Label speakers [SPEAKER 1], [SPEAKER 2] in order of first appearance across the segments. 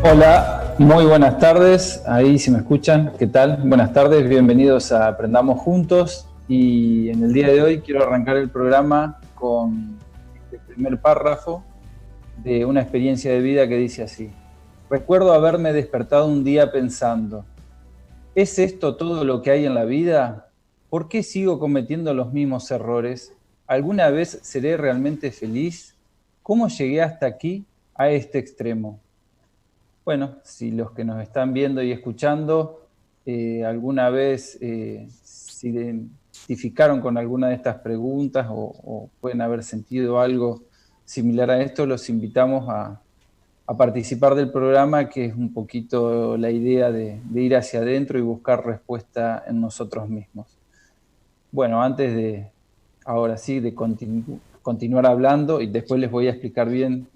[SPEAKER 1] Hola, muy buenas tardes, ahí si me escuchan, ¿qué tal? Buenas tardes, bienvenidos a Aprendamos Juntos y en el día de hoy quiero arrancar el programa con este primer párrafo de una experiencia de vida que dice así: recuerdo haberme despertado un día pensando, ¿es esto todo lo que hay en la vida? ¿Por qué sigo cometiendo los mismos errores? ¿Alguna vez seré realmente feliz? ¿Cómo llegué hasta aquí, a este extremo? Bueno, si los que nos están viendo y escuchando alguna vez se identificaron con alguna de estas preguntas o pueden haber sentido algo similar a esto, los invitamos a participar del programa, que es un poquito la idea de ir hacia adentro y buscar respuesta en nosotros mismos. Bueno, antes de, ahora sí, de continuar hablando, y después les voy a explicar bien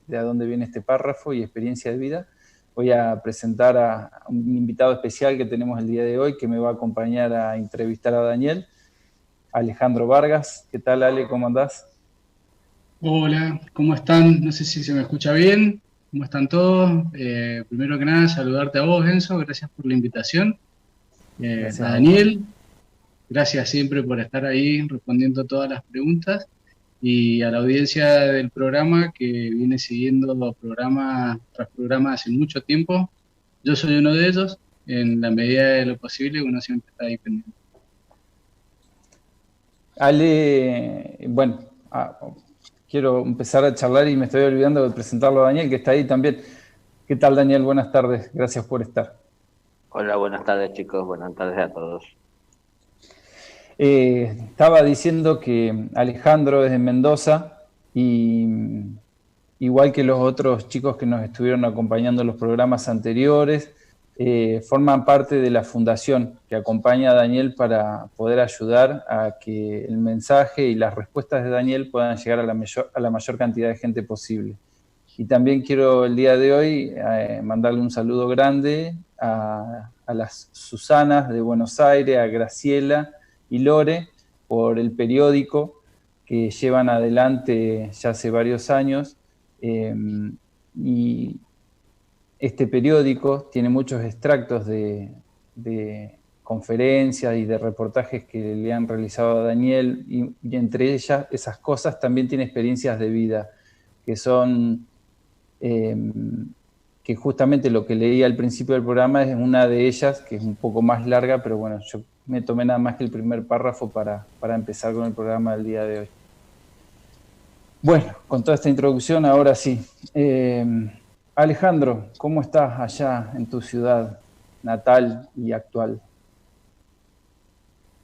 [SPEAKER 1] de a dónde viene este párrafo y experiencia de vida, voy a presentar a un invitado especial que tenemos el día de hoy, que me va a acompañar a entrevistar a Daniel, Alejandro Vargas. ¿Qué tal, Ale? ¿Cómo andás?
[SPEAKER 2] Hola, ¿cómo están? No sé si se me escucha bien. ¿Cómo están todos? Primero que nada, saludarte a vos, Enzo. Gracias por la invitación.
[SPEAKER 1] Gracias
[SPEAKER 2] A
[SPEAKER 1] a vos, Ale.
[SPEAKER 2] Daniel, gracias siempre por estar ahí respondiendo todas las preguntas. Y a la audiencia del programa que viene siguiendo programa tras programa hace mucho tiempo. Yo soy uno de ellos. En la medida de lo posible, uno siempre está ahí pendiente.
[SPEAKER 1] Ale, bueno, quiero empezar a charlar y me estoy olvidando de presentarlo a Daniel, que está ahí también. ¿Qué tal, Daniel? Buenas tardes, gracias por estar.
[SPEAKER 3] Hola, buenas tardes chicos, buenas tardes a todos.
[SPEAKER 1] Estaba diciendo que Alejandro es de Mendoza y igual que los otros chicos que nos estuvieron acompañando en los programas anteriores, forman parte de la fundación que acompaña a Daniel para poder ayudar a que el mensaje y las respuestas de Daniel puedan llegar a la mayor cantidad de gente posible. Y también quiero el día de hoy mandarle un saludo grande a las Susanas de Buenos Aires, a Graciela y Lore por el periódico que llevan adelante ya hace varios años. eh, y este periódico tiene muchos extractos de conferencias y de reportajes que le han realizado a Daniel, y entre ellas, esas cosas, también tiene experiencias de vida, que son eh, que justamente lo que leí al principio del programa es una de ellas, que es un poco más larga, pero bueno, yo me tomé nada más que el primer párrafo para empezar con el programa del día de hoy. Bueno, con toda esta introducción, ahora sí. Alejandro, ¿cómo estás allá en tu ciudad natal y actual?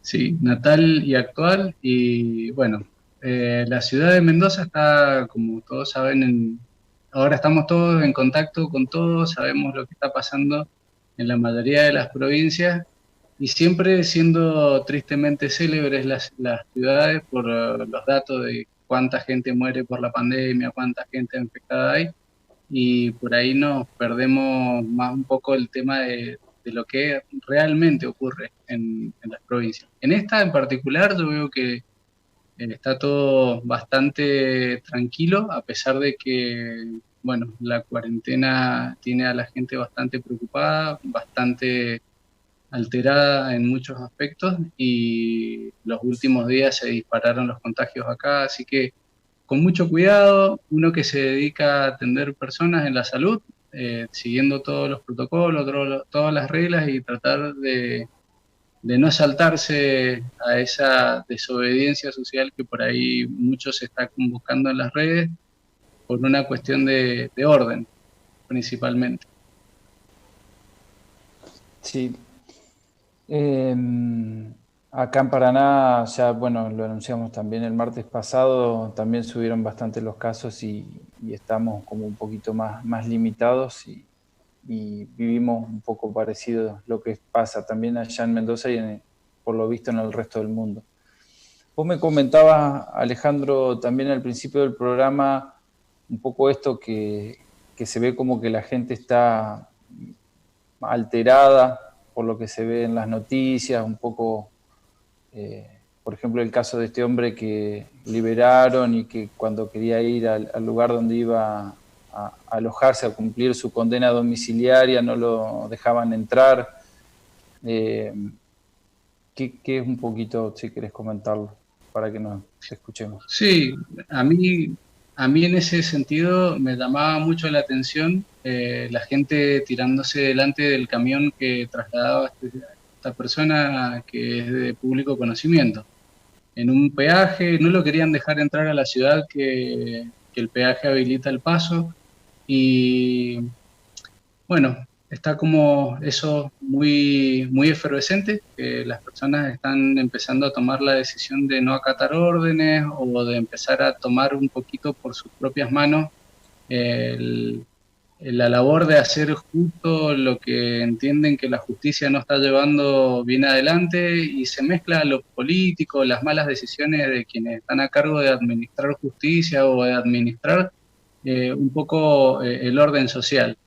[SPEAKER 2] Sí, natal y actual. Y bueno, la ciudad de Mendoza está, como todos saben, ahora estamos todos en contacto con todos, sabemos lo que está pasando en la mayoría de las provincias y siempre siendo tristemente célebres las ciudades por los datos de cuánta gente muere por la pandemia, cuánta gente infectada hay y por ahí nos perdemos más un poco el tema de lo que realmente ocurre en las provincias. En esta en particular yo veo que está todo bastante tranquilo, a pesar de que, bueno, la cuarentena tiene a la gente bastante preocupada, bastante alterada en muchos aspectos y los últimos días se dispararon los contagios acá, así que con mucho cuidado, uno que se dedica a atender personas en la salud, siguiendo todos los protocolos, todas las reglas y tratar de no saltarse a esa desobediencia social que por ahí muchos se están buscando en las redes por una cuestión de orden, principalmente.
[SPEAKER 1] Sí. Eh, Acá en Paraná, ya bueno, lo anunciamos también el martes pasado, también subieron bastante los casos y estamos como un poquito más limitados y vivimos un poco parecido lo que pasa también allá en Mendoza y por lo visto en el resto del mundo. Vos me comentabas, Alejandro, también al principio del programa, un poco esto que se ve como que la gente está alterada por lo que se ve en las noticias, un poco, por ejemplo, el caso de este hombre que liberaron y que cuando quería ir al lugar donde iba a alojarse, a cumplir su condena domiciliaria, no lo dejaban entrar. ¿Qué es un poquito, si querés comentarlo, para que nos escuchemos?
[SPEAKER 2] Sí, a mí, a mí en ese sentido me llamaba mucho la atención la gente tirándose delante del camión que trasladaba a esta persona que es de público conocimiento. En un peaje, no lo querían dejar entrar a la ciudad que el peaje habilita el paso y bueno, está como eso muy, muy efervescente, que las personas están empezando a tomar la decisión de no acatar órdenes o de empezar a tomar un poquito por sus propias manos el- la labor de hacer justo lo que entienden que la justicia no está llevando bien adelante y se mezcla lo político, las malas decisiones de quienes están a cargo de administrar justicia o de administrar un poco el orden social.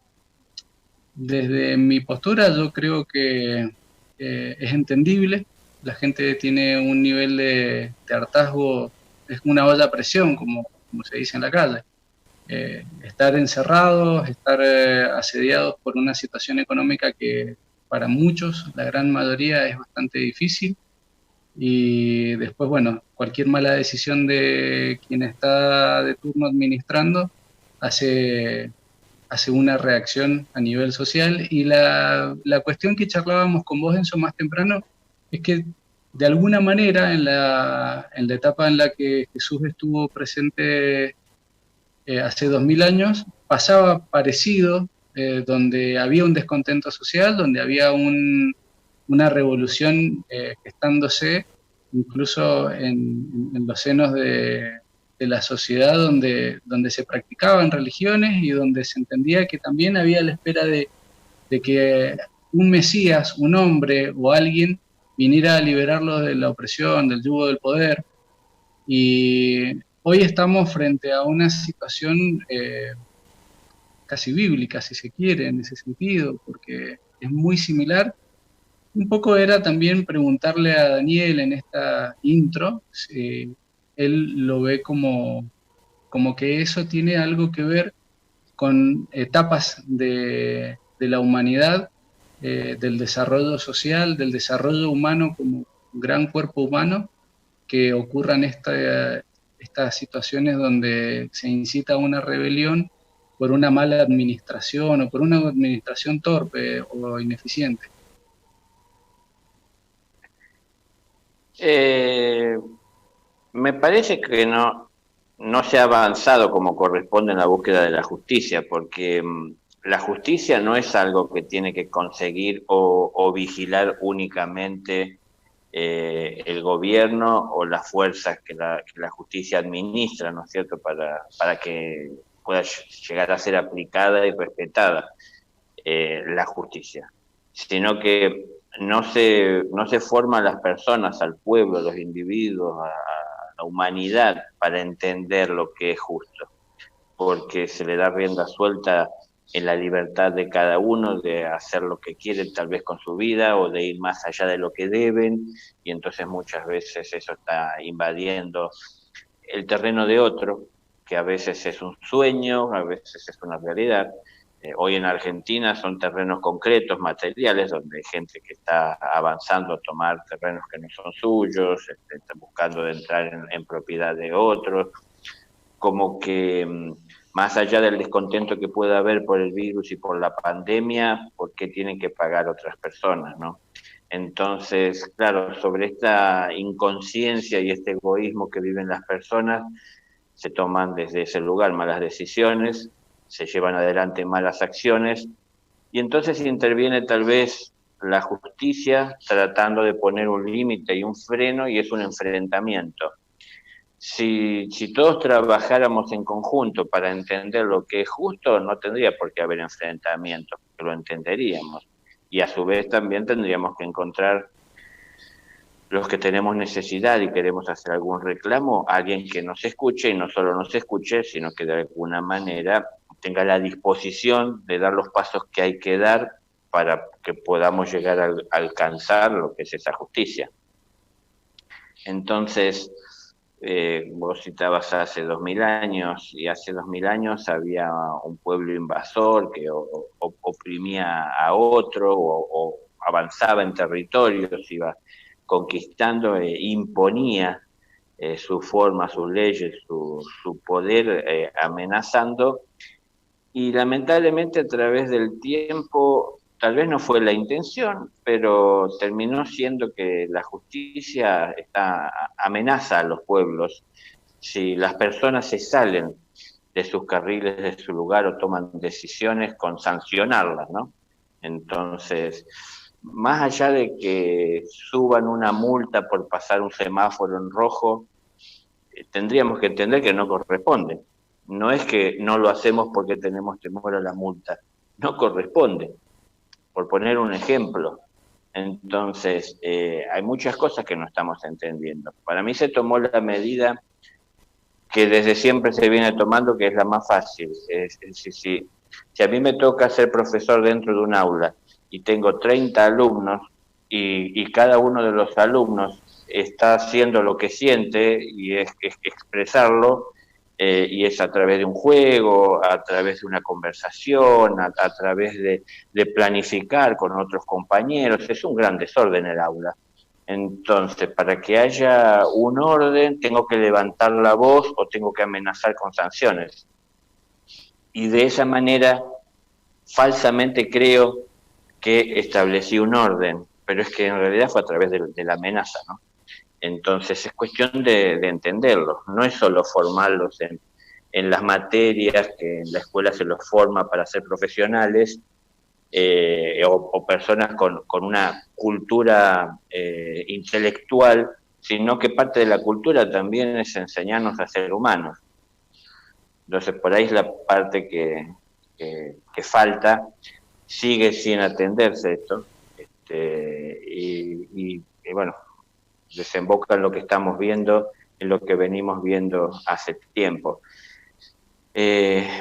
[SPEAKER 2] Desde mi postura yo creo que es entendible, la gente tiene un nivel de hartazgo, es una olla a presión, como se dice en la calle. Estar encerrados, estar asediados por una situación económica que para muchos, la gran mayoría, es bastante difícil. Y después, bueno, cualquier mala decisión de quien está de turno administrando hace hace una reacción a nivel social y la cuestión que charlábamos con vos, Enzo, más temprano, es que de alguna manera en la etapa en la que Jesús estuvo presente hace 2000 años, pasaba parecido, donde había un descontento social, donde había una revolución gestándose incluso en los senos de la sociedad donde se practicaban religiones y donde se entendía que también había la espera de que un Mesías, un hombre o alguien viniera a liberarlos de la opresión, del yugo del poder. Y hoy estamos frente a una situación casi bíblica, si se quiere, en ese sentido, porque es muy similar. Un poco era también preguntarle a Daniel en esta intro, si él lo ve como que eso tiene algo que ver con etapas de la humanidad, del desarrollo social, del desarrollo humano como un gran cuerpo humano, que ocurran estas situaciones donde se incita a una rebelión por una mala administración o por una administración torpe o ineficiente.
[SPEAKER 3] Me parece que no se ha avanzado como corresponde en la búsqueda de la justicia, porque la justicia no es algo que tiene que conseguir o vigilar únicamente el gobierno o las fuerzas que la justicia administra, ¿no es cierto?, para que pueda llegar a ser aplicada y respetada la justicia, sino que no se forman las personas, al pueblo, los individuos, a la humanidad para entender lo que es justo, porque se le da rienda suelta en la libertad de cada uno de hacer lo que quieren tal vez con su vida o de ir más allá de lo que deben, y entonces muchas veces eso está invadiendo el terreno de otro, que a veces es un sueño, a veces es una realidad. Hoy en Argentina son terrenos concretos, materiales, donde hay gente que está avanzando a tomar terrenos que no son suyos, está buscando de entrar en propiedad de otros, como que más allá del descontento que pueda haber por el virus y por la pandemia, ¿por qué tienen que pagar otras personas, no? Entonces, claro, sobre esta inconsciencia y este egoísmo que viven las personas, se toman desde ese lugar malas decisiones, se llevan adelante malas acciones, y entonces interviene tal vez la justicia tratando de poner un límite y un freno, y es un enfrentamiento. Si todos trabajáramos en conjunto para entender lo que es justo, no tendría por qué haber enfrentamientos, porque lo entenderíamos. Y a su vez también tendríamos que encontrar, los que tenemos necesidad y queremos hacer algún reclamo, alguien que nos escuche, y no solo nos escuche, sino que de alguna manera tenga la disposición de dar los pasos que hay que dar para que podamos llegar a alcanzar lo que es esa justicia. Entonces, Vos citabas hace 2000 años, y hace 2000 años había un pueblo invasor que oprimía a otro o avanzaba en territorios, iba conquistando e imponía su forma, sus leyes, su poder, amenazando, y lamentablemente a través del tiempo, tal vez no fue la intención, pero terminó siendo que la justicia amenaza a los pueblos. Si las personas se salen de sus carriles, de su lugar, o toman decisiones, con sancionarlas, ¿no? Entonces, más allá de que suban una multa por pasar un semáforo en rojo, tendríamos que entender que no corresponde. No es que no lo hacemos porque tenemos temor a la multa, no corresponde, por poner un ejemplo. Entonces, hay muchas cosas que no estamos entendiendo. Para mí se tomó la medida que desde siempre se viene tomando, que es la más fácil. Si a mí me toca ser profesor dentro de un aula y tengo 30 alumnos, y cada uno de los alumnos está haciendo lo que siente y es expresarlo, y es a través de un juego, a través de una conversación, a través de planificar con otros compañeros. Es un gran desorden el aula. Entonces, para que haya un orden, tengo que levantar la voz o tengo que amenazar con sanciones. Y de esa manera, falsamente creo que establecí un orden, pero es que en realidad fue a través de la amenaza, ¿no? Entonces es cuestión de entenderlo, no es solo formarlos en las materias que en la escuela se los forma para ser profesionales, o personas con una cultura intelectual, sino que parte de la cultura también es enseñarnos a ser humanos. Entonces por ahí es la parte que falta, sigue sin atenderse esto, y bueno, desemboca en lo que estamos viendo, en lo que venimos viendo hace tiempo.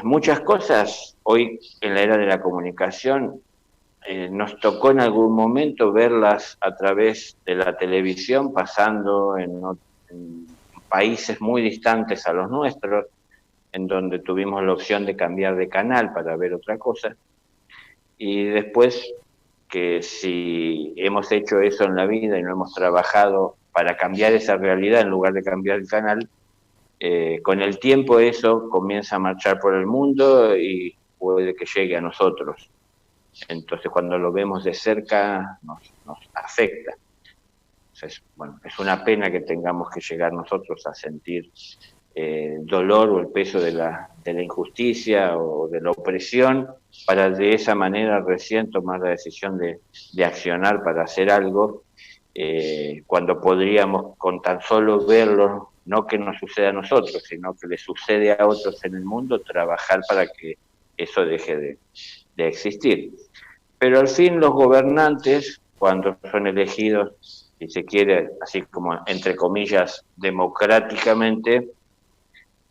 [SPEAKER 3] Muchas cosas hoy en la era de la comunicación, nos tocó en algún momento verlas a través de la televisión, pasando en países muy distantes a los nuestros, en donde tuvimos la opción de cambiar de canal para ver otra cosa. Y después, que si hemos hecho eso en la vida y no hemos trabajado para cambiar esa realidad en lugar de cambiar el canal, con el tiempo eso comienza a marchar por el mundo y puede que llegue a nosotros. Entonces cuando lo vemos de cerca nos afecta. Entonces, bueno, es una pena que tengamos que llegar nosotros a sentir dolor o el peso de la injusticia o de la opresión, para de esa manera recién tomar la decisión de accionar para hacer algo, cuando podríamos, con tan solo verlo, no que nos suceda a nosotros, sino que le sucede a otros en el mundo, trabajar para que eso deje de existir. Pero al fin los gobernantes, cuando son elegidos, si se quiere, así como entre comillas, democráticamente,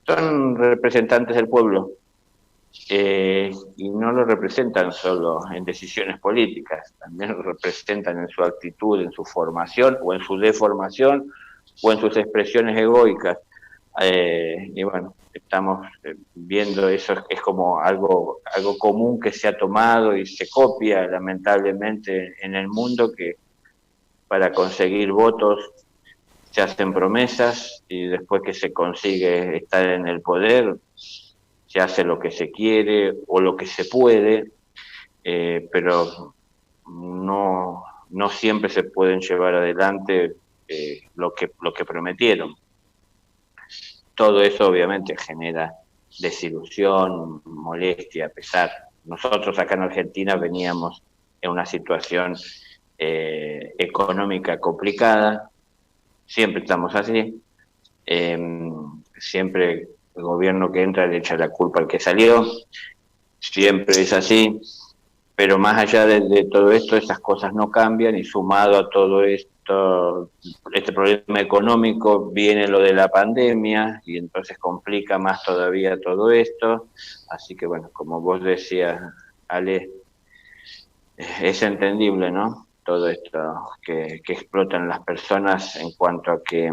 [SPEAKER 3] son representantes del pueblo, y no lo representan solo en decisiones políticas, también lo representan en su actitud, en su formación o en su deformación o en sus expresiones egoicas. Y bueno, estamos viendo eso, es como algo común que se ha tomado y se copia lamentablemente en el mundo, que para conseguir votos se hacen promesas y después que se consigue estar en el poder se hace lo que se quiere o lo que se puede, pero no siempre se pueden llevar adelante lo que prometieron. Todo eso obviamente genera desilusión, molestia, pesar. Nosotros acá en Argentina veníamos en una situación económica complicada, siempre estamos así, siempre el gobierno que entra le echa la culpa al que salió, siempre es así, pero más allá de todo esto, esas cosas no cambian, y sumado a todo esto, este problema económico, viene lo de la pandemia y entonces complica más todavía todo esto. Así que bueno, como vos decías, Ale, es entendible, ¿no? Todo esto que explotan las personas en cuanto a que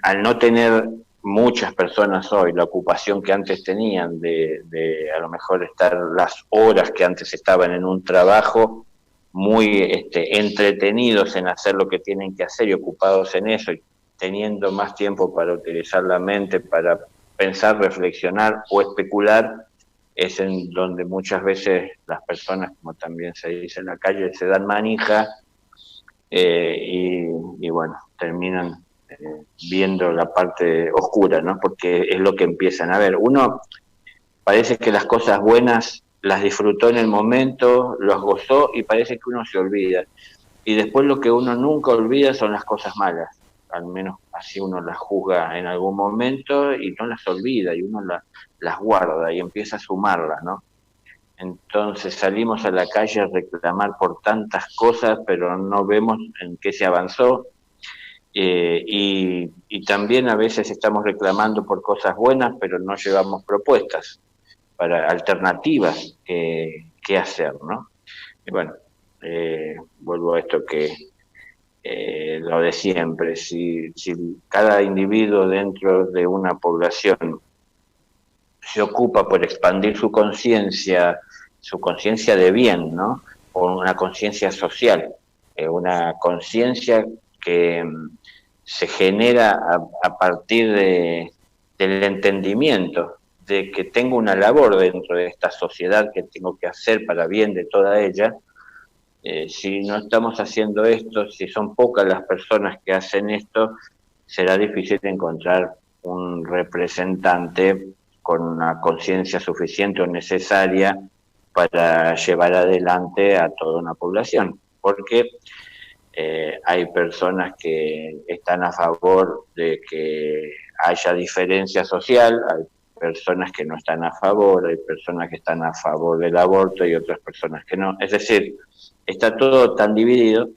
[SPEAKER 3] al no tener muchas personas hoy la ocupación que antes tenían de a lo mejor estar las horas que antes estaban en un trabajo, muy entretenidos en hacer lo que tienen que hacer y ocupados en eso, y teniendo más tiempo para utilizar la mente, para pensar, reflexionar o especular, es en donde muchas veces las personas, como también se dice en la calle, se dan manija y bueno, terminan viendo la parte oscura, ¿no? Porque es lo que empiezan a ver. Uno parece que las cosas buenas las disfrutó en el momento, los gozó y parece que uno se olvida. Y después lo que uno nunca olvida son las cosas malas. Al menos así uno las juzga en algún momento y no las olvida y uno las guarda y empieza a sumarlas, ¿no? Entonces salimos a la calle a reclamar por tantas cosas, pero no vemos en qué se avanzó. Y también a veces estamos reclamando por cosas buenas, pero no llevamos propuestas para alternativas que hacer, ¿no? Y bueno, vuelvo a esto que lo de siempre, si cada individuo dentro de una población se ocupa por expandir su conciencia de bien, ¿no? Por una conciencia social, una conciencia que se genera a partir del entendimiento de que tengo una labor dentro de esta sociedad que tengo que hacer para bien de toda ella. Si no estamos haciendo esto, si son pocas las personas que hacen esto, será difícil encontrar un representante con una conciencia suficiente o necesaria para llevar adelante a toda una población, porque hay personas que están a favor de que haya diferencia social, hay personas que no están a favor, hay personas que están a favor del aborto y otras personas que no. Es decir, está todo tan dividido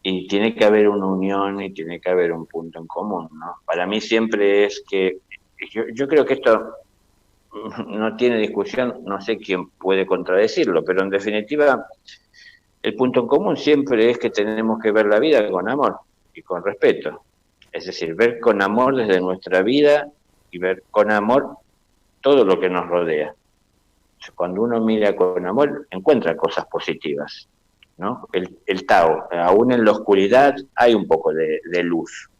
[SPEAKER 3] y tiene que haber una unión y tiene que haber un punto en común, ¿no? Para mí siempre es que, yo creo que esto no tiene discusión, no sé quién puede contradecirlo, pero en definitiva el punto en común siempre es que tenemos que ver la vida con amor y con respeto. Es decir, ver con amor desde nuestra vida y ver con amor todo lo que nos rodea. Cuando uno mira con amor, encuentra cosas positivas, ¿no? El Tao, aún en la oscuridad hay un poco de luz.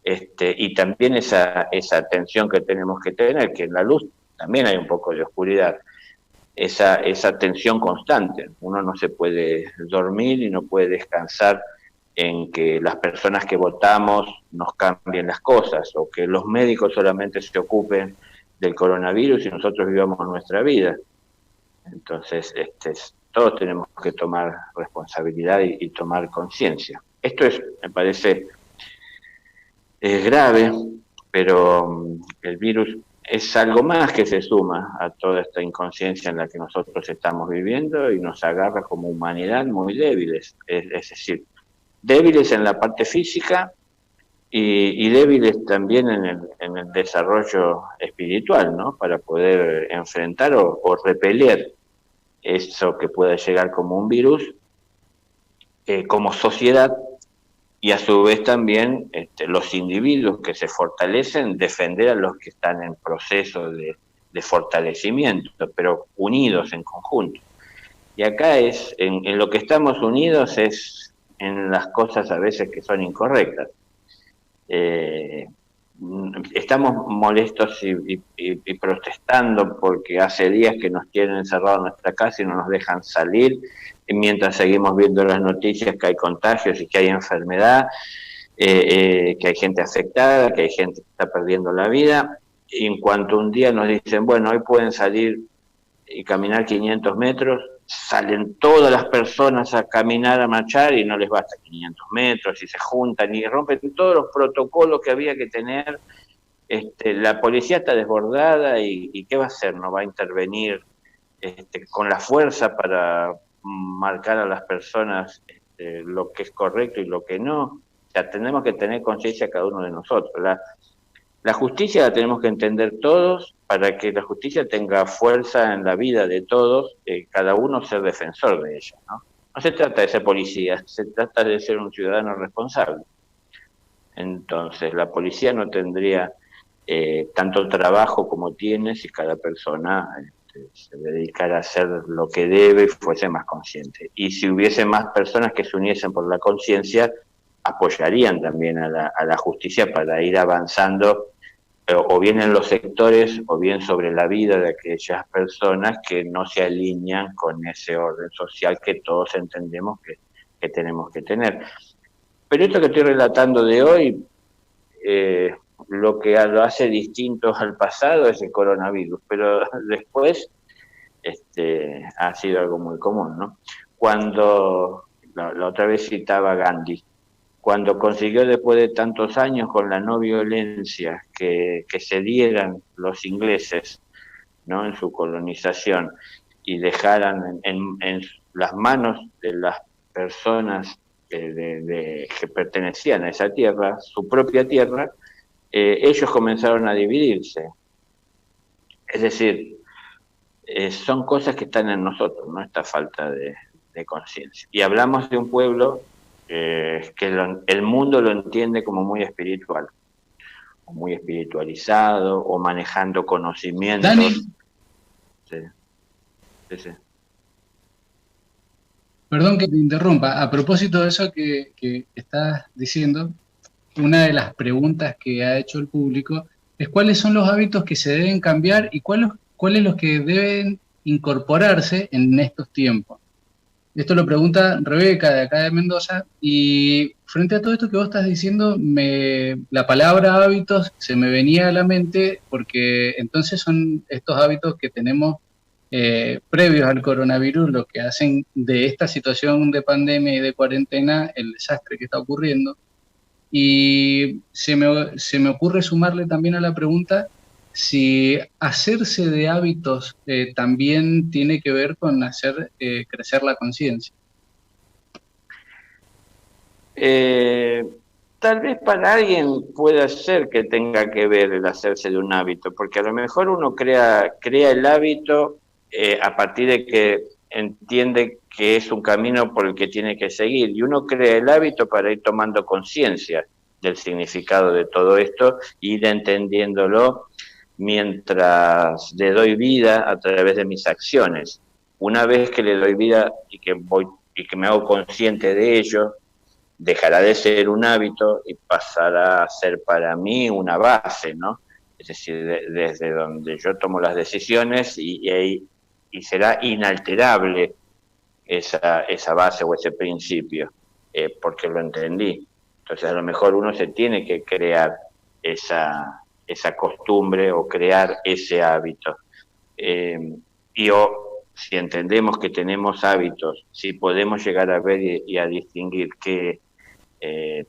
[SPEAKER 3] Y también esa atención que tenemos que tener, que en la luz también hay un poco de oscuridad. Esa tensión constante. Uno no se puede dormir y no puede descansar en que las personas que votamos nos cambien las cosas, o que los médicos solamente se ocupen del coronavirus y nosotros vivamos nuestra vida. Entonces, todos tenemos que tomar responsabilidad y tomar conciencia. Esto me parece, es grave, pero el virus es algo más que se suma a toda esta inconsciencia en la que nosotros estamos viviendo y nos agarra como humanidad muy débiles, es decir, débiles en la parte física y débiles también en el desarrollo espiritual, ¿no? Para poder enfrentar o repeler eso que pueda llegar como un virus, como sociedad, y a su vez también los individuos que se fortalecen, defender a los que están en proceso de fortalecimiento, pero unidos en conjunto. Y acá en lo que estamos unidos es en las cosas a veces que son incorrectas. Estamos molestos y protestando porque hace días que nos tienen encerrados en nuestra casa y no nos dejan salir, y mientras seguimos viendo las noticias que hay contagios y que hay enfermedad, que hay gente afectada, que hay gente que está perdiendo la vida, y en cuanto un día nos dicen, bueno, hoy pueden salir y caminar 500 metros, salen todas las personas a caminar, a marchar, y no les basta 500 metros, y se juntan y rompen todos los protocolos que había que tener. La policía está desbordada y ¿qué va a hacer? ¿No va a intervenir con la fuerza para marcar a las personas lo que es correcto y lo que no? O sea, tenemos que tener conciencia cada uno de nosotros. La justicia la tenemos que entender todos para que la justicia tenga fuerza en la vida de todos, cada uno ser defensor de ella, ¿no? No se trata de ser policía, se trata de ser un ciudadano responsable. Entonces, la policía no tendría tanto trabajo como tiene si cada persona se dedicara a hacer lo que debe y fuese más consciente. Y si hubiese más personas que se uniesen por la conciencia, apoyarían también a la justicia para ir avanzando, o bien en los sectores o bien sobre la vida de aquellas personas que no se alinean con ese orden social que todos entendemos que tenemos que tener. Pero esto que estoy relatando de hoy, lo que lo hace distinto al pasado es el coronavirus, pero después ha sido algo muy común, ¿no? Cuando, la otra vez citaba a Gandhi, cuando consiguió después de tantos años con la no violencia que se dieran los ingleses, ¿no?, en su colonización, y dejaran en las manos de las personas que pertenecían a esa tierra, su propia tierra, ellos comenzaron a dividirse. Es decir, son cosas que están en nosotros, ¿no?, esta falta de conciencia. Y hablamos de un pueblo que el mundo lo entiende como muy espiritual, o muy espiritualizado, o manejando conocimientos.
[SPEAKER 2] Dani.
[SPEAKER 3] Sí.
[SPEAKER 2] Perdón que te interrumpa. A propósito de eso que estás diciendo, una de las preguntas que ha hecho el público es cuáles son los hábitos que se deben cambiar y cuáles los que deben incorporarse en estos tiempos. Esto lo pregunta Rebeca de acá de Mendoza, y frente a todo esto que vos estás diciendo, la palabra hábitos se me venía a la mente, porque entonces son estos hábitos que tenemos previos al coronavirus lo que hacen de esta situación de pandemia y de cuarentena el desastre que está ocurriendo. Y se me ocurre sumarle también a la pregunta si hacerse de hábitos también tiene que ver con hacer crecer la conciencia.
[SPEAKER 3] Tal vez para alguien pueda ser que tenga que ver el hacerse de un hábito, porque a lo mejor uno crea el hábito a partir de que entiende que es un camino por el que tiene que seguir, y uno crea el hábito para ir tomando conciencia del significado de todo esto, ir entendiéndolo mientras le doy vida a través de mis acciones. Una vez que le doy vida y que me hago consciente de ello, dejará de ser un hábito y pasará a ser para mí una base, ¿no? Es decir, desde donde yo tomo las decisiones y será inalterable esa base o ese principio, porque lo entendí. Entonces a lo mejor uno se tiene que crear esa costumbre o crear ese hábito. Si entendemos que tenemos hábitos, si podemos llegar a ver y a distinguir que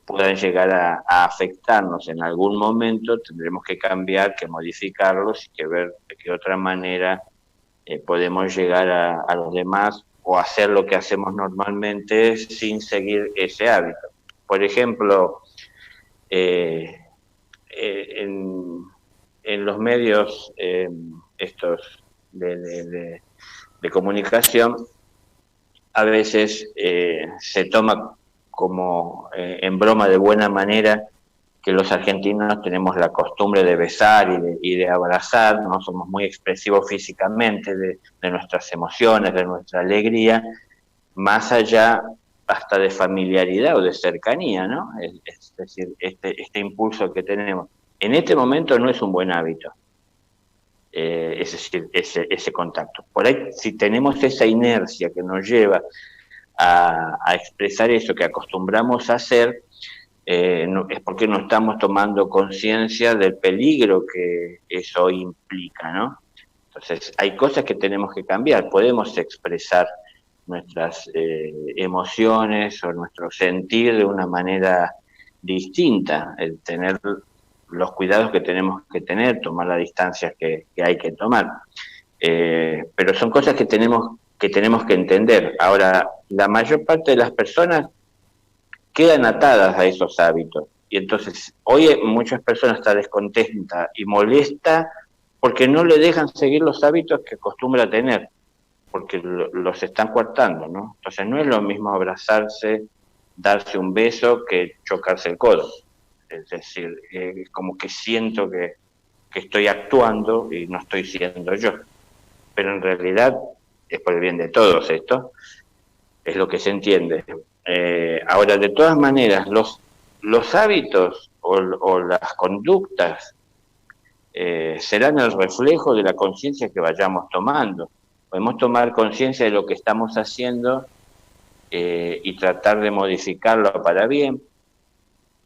[SPEAKER 3] puedan llegar a afectarnos en algún momento, tendremos que cambiar, que modificarlos y que ver de qué otra manera podemos llegar a los demás o hacer lo que hacemos normalmente sin seguir ese hábito. Por ejemplo, en los medios estos de comunicación, a veces se toma como en broma de buena manera que los argentinos tenemos la costumbre de besar y de abrazar, ¿no? Somos muy expresivos físicamente de nuestras emociones, de nuestra alegría, más allá hasta de familiaridad o de cercanía, ¿no? Es decir, este impulso que tenemos. En este momento no es un buen hábito, es decir, ese contacto. Por ahí, si tenemos esa inercia que nos lleva a expresar eso que acostumbramos a hacer, es porque no estamos tomando conciencia del peligro que eso implica, ¿no? Entonces, hay cosas que tenemos que cambiar. Podemos expresar nuestras emociones o nuestro sentir de una manera distinta, el tener los cuidados que tenemos que tener, tomar las distancias que hay que tomar. Pero son cosas que tenemos que entender. Ahora, la mayor parte de las personas quedan atadas a esos hábitos. Y entonces, hoy muchas personas están descontentas y molesta porque no le dejan seguir los hábitos que acostumbra a tener, porque los están coartando, ¿no? Entonces, no es lo mismo abrazarse, darse un beso, que chocarse el codo. es decir, como que siento que estoy actuando y no estoy siendo yo, pero en realidad es por el bien de todos esto, es lo que se entiende. Ahora, de todas maneras, los hábitos o las conductas serán el reflejo de la conciencia que vayamos tomando. Podemos tomar conciencia de lo que estamos haciendo y tratar de modificarlo para bien.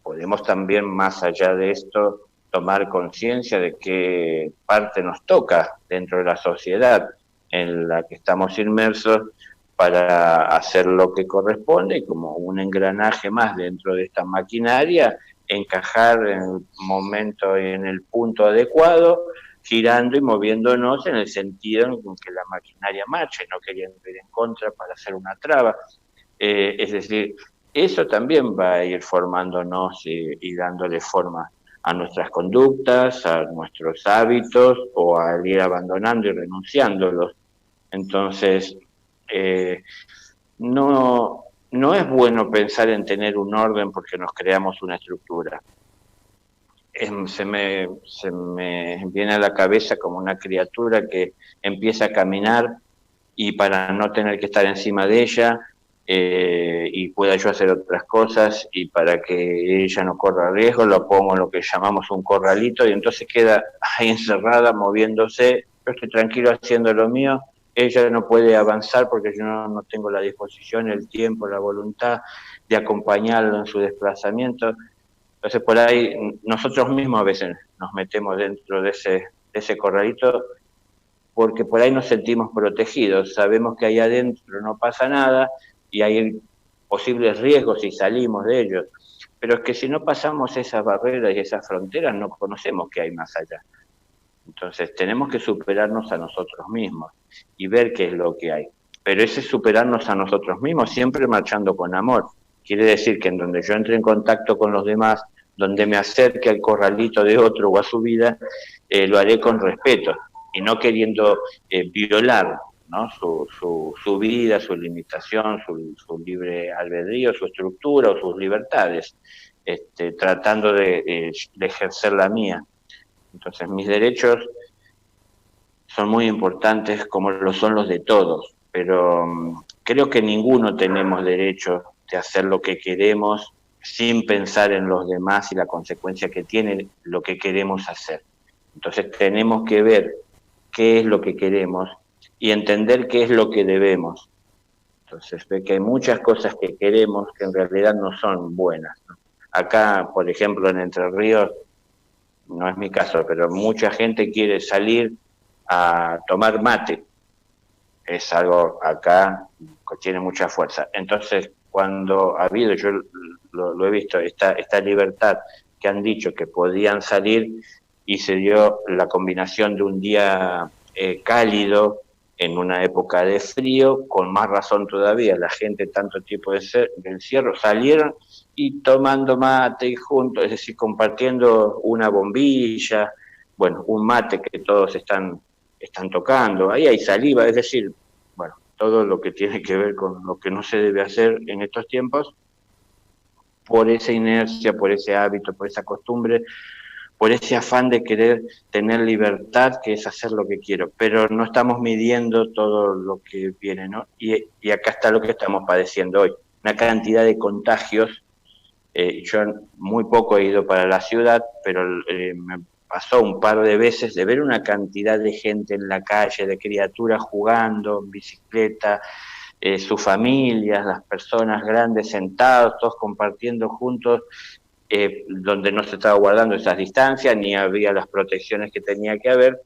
[SPEAKER 3] Podemos también, más allá de esto, tomar conciencia de qué parte nos toca dentro de la sociedad en la que estamos inmersos para hacer lo que corresponde y como un engranaje más dentro de esta maquinaria, encajar en el momento y en el punto adecuado, girando y moviéndonos en el sentido en que la maquinaria marche, no queriendo ir en contra para hacer una traba. Es decir, eso también va a ir formándonos y dándole forma a nuestras conductas, a nuestros hábitos o al ir abandonando y renunciándolos. Entonces, no es bueno pensar en tener un orden porque nos creamos una estructura. Se me viene a la cabeza como una criatura que empieza a caminar y para no tener que estar encima de ella y pueda yo hacer otras cosas y para que ella no corra riesgo, lo pongo en lo que llamamos un corralito y entonces queda ahí encerrada, moviéndose, yo estoy tranquilo haciendo lo mío, ella no puede avanzar porque yo no tengo la disposición, el tiempo, la voluntad de acompañarlo en su desplazamiento. Entonces por ahí nosotros mismos a veces nos metemos dentro de ese corralito porque por ahí nos sentimos protegidos, sabemos que ahí adentro no pasa nada y hay posibles riesgos si salimos de ellos, pero es que si no pasamos esas barreras y esas fronteras no conocemos qué hay más allá. Entonces tenemos que superarnos a nosotros mismos y ver qué es lo que hay. Pero ese superarnos a nosotros mismos siempre marchando con amor. Quiere decir que en donde yo entre en contacto con los demás, donde me acerque al corralito de otro o a su vida, lo haré con respeto y no queriendo violar, ¿no? su vida, su limitación, su libre albedrío, su estructura o sus libertades, tratando de ejercer la mía. Entonces mis derechos son muy importantes como lo son los de todos, pero creo que ninguno tenemos derecho de hacer lo que queremos sin pensar en los demás y la consecuencia que tiene lo que queremos hacer. Entonces tenemos que ver qué es lo que queremos y entender qué es lo que debemos. Entonces ve que hay muchas cosas que queremos que en realidad no son buenas, ¿no? Acá, por ejemplo, en Entre Ríos, no es mi caso, pero mucha gente quiere salir a tomar mate. Es algo acá que tiene mucha fuerza. Entonces, cuando ha habido, yo lo he visto, esta libertad que han dicho que podían salir y se dio la combinación de un día cálido en una época de frío, con más razón todavía, la gente tanto tiempo de encierro salieron y tomando mate y juntos, es decir, compartiendo una bombilla, bueno, un mate que todos están tocando, ahí hay saliva, es decir, bueno, todo lo que tiene que ver con lo que no se debe hacer en estos tiempos, por esa inercia, por ese hábito, por esa costumbre, por ese afán de querer tener libertad, que es hacer lo que quiero, pero no estamos midiendo todo lo que viene, ¿no? Y acá está lo que estamos padeciendo hoy, una cantidad de contagios. Yo muy poco he ido para la ciudad, pero me pasó un par de veces de ver una cantidad de gente en la calle, de criaturas jugando en bicicleta, sus familias, las personas grandes sentados, todos compartiendo juntos, donde no se estaba guardando esas distancias, ni había las protecciones que tenía que haber.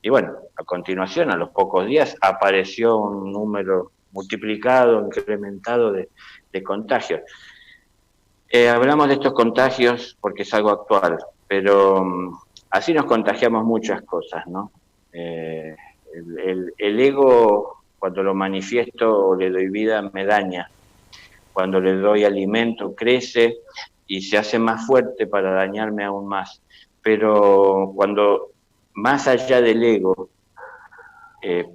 [SPEAKER 3] Y bueno, a continuación, a los pocos días, apareció un número multiplicado, incrementado de contagios. Hablamos de estos contagios porque es algo actual, pero así nos contagiamos muchas cosas, ¿no? El ego, cuando lo manifiesto o le doy vida, me daña. Cuando le doy alimento, crece y se hace más fuerte para dañarme aún más. Pero cuando más allá del ego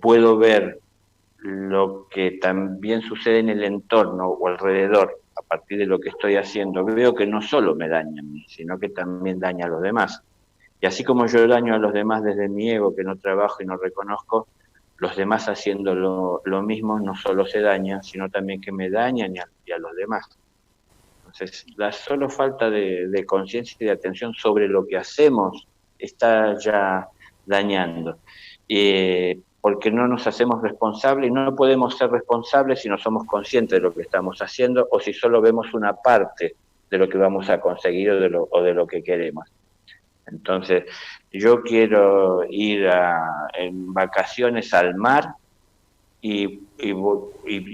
[SPEAKER 3] puedo ver lo que también sucede en el entorno o alrededor, a partir de lo que estoy haciendo, veo que no solo me daña a mí, sino que también daña a los demás. Y así como yo daño a los demás desde mi ego, que no trabajo y no reconozco, los demás haciendo lo mismo no solo se dañan, sino también que me dañan y a los demás. Entonces, la solo falta de conciencia y de atención sobre lo que hacemos está ya dañando. Porque no nos hacemos responsables y no podemos ser responsables si no somos conscientes de lo que estamos haciendo o si solo vemos una parte de lo que vamos a conseguir o de lo que queremos. Entonces, yo quiero ir en vacaciones al mar y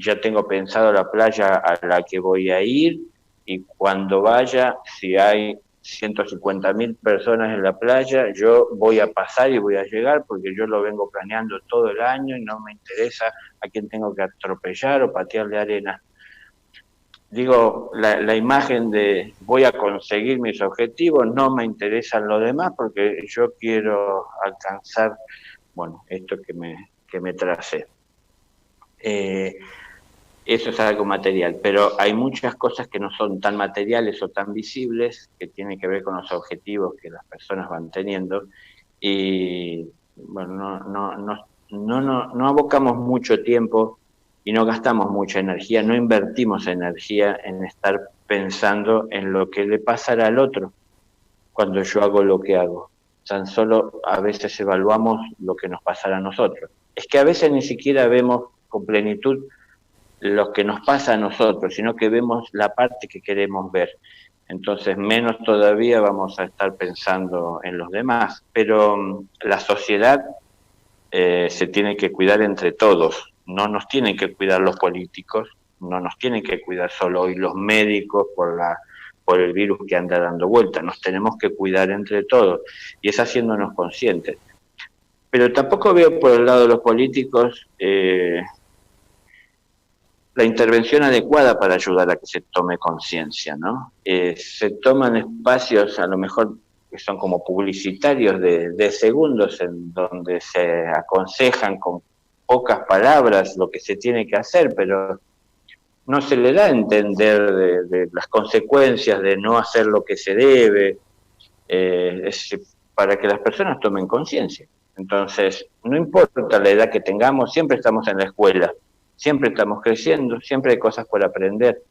[SPEAKER 3] ya tengo pensado la playa a la que voy a ir, y cuando vaya, si hay 150.000 personas en la playa, yo voy a pasar y voy a llegar porque yo lo vengo planeando todo el año y no me interesa a quién tengo que atropellar o patearle arena. Digo, la imagen de voy a conseguir mis objetivos, no me interesan los demás porque yo quiero alcanzar, bueno, esto que me tracé. Eso es algo material, pero hay muchas cosas que no son tan materiales o tan visibles, que tienen que ver con los objetivos que las personas van teniendo, y bueno, no abocamos mucho tiempo y no gastamos mucha energía, no invertimos energía en estar pensando en lo que le pasará al otro cuando yo hago lo que hago. Tan solo a veces evaluamos lo que nos pasará a nosotros. Es que a veces ni siquiera vemos con plenitud lo que nos pasa a nosotros, sino que vemos la parte que queremos ver. Entonces, menos todavía vamos a estar pensando en los demás. Pero la sociedad se tiene que cuidar entre todos. No nos tienen que cuidar los políticos, no nos tienen que cuidar solo hoy los médicos por el virus que anda dando vuelta. Nos tenemos que cuidar entre todos, y es haciéndonos conscientes. Pero tampoco veo por el lado de los políticos la intervención adecuada para ayudar a que se tome conciencia, ¿no? Se toman espacios a lo mejor que son como publicitarios de segundos, en donde se aconsejan con pocas palabras lo que se tiene que hacer, pero no se le da a entender de las consecuencias de no hacer lo que se debe, para que las personas tomen conciencia. Entonces, no importa la edad que tengamos, siempre estamos en la escuela, siempre estamos creciendo, siempre hay cosas por aprender.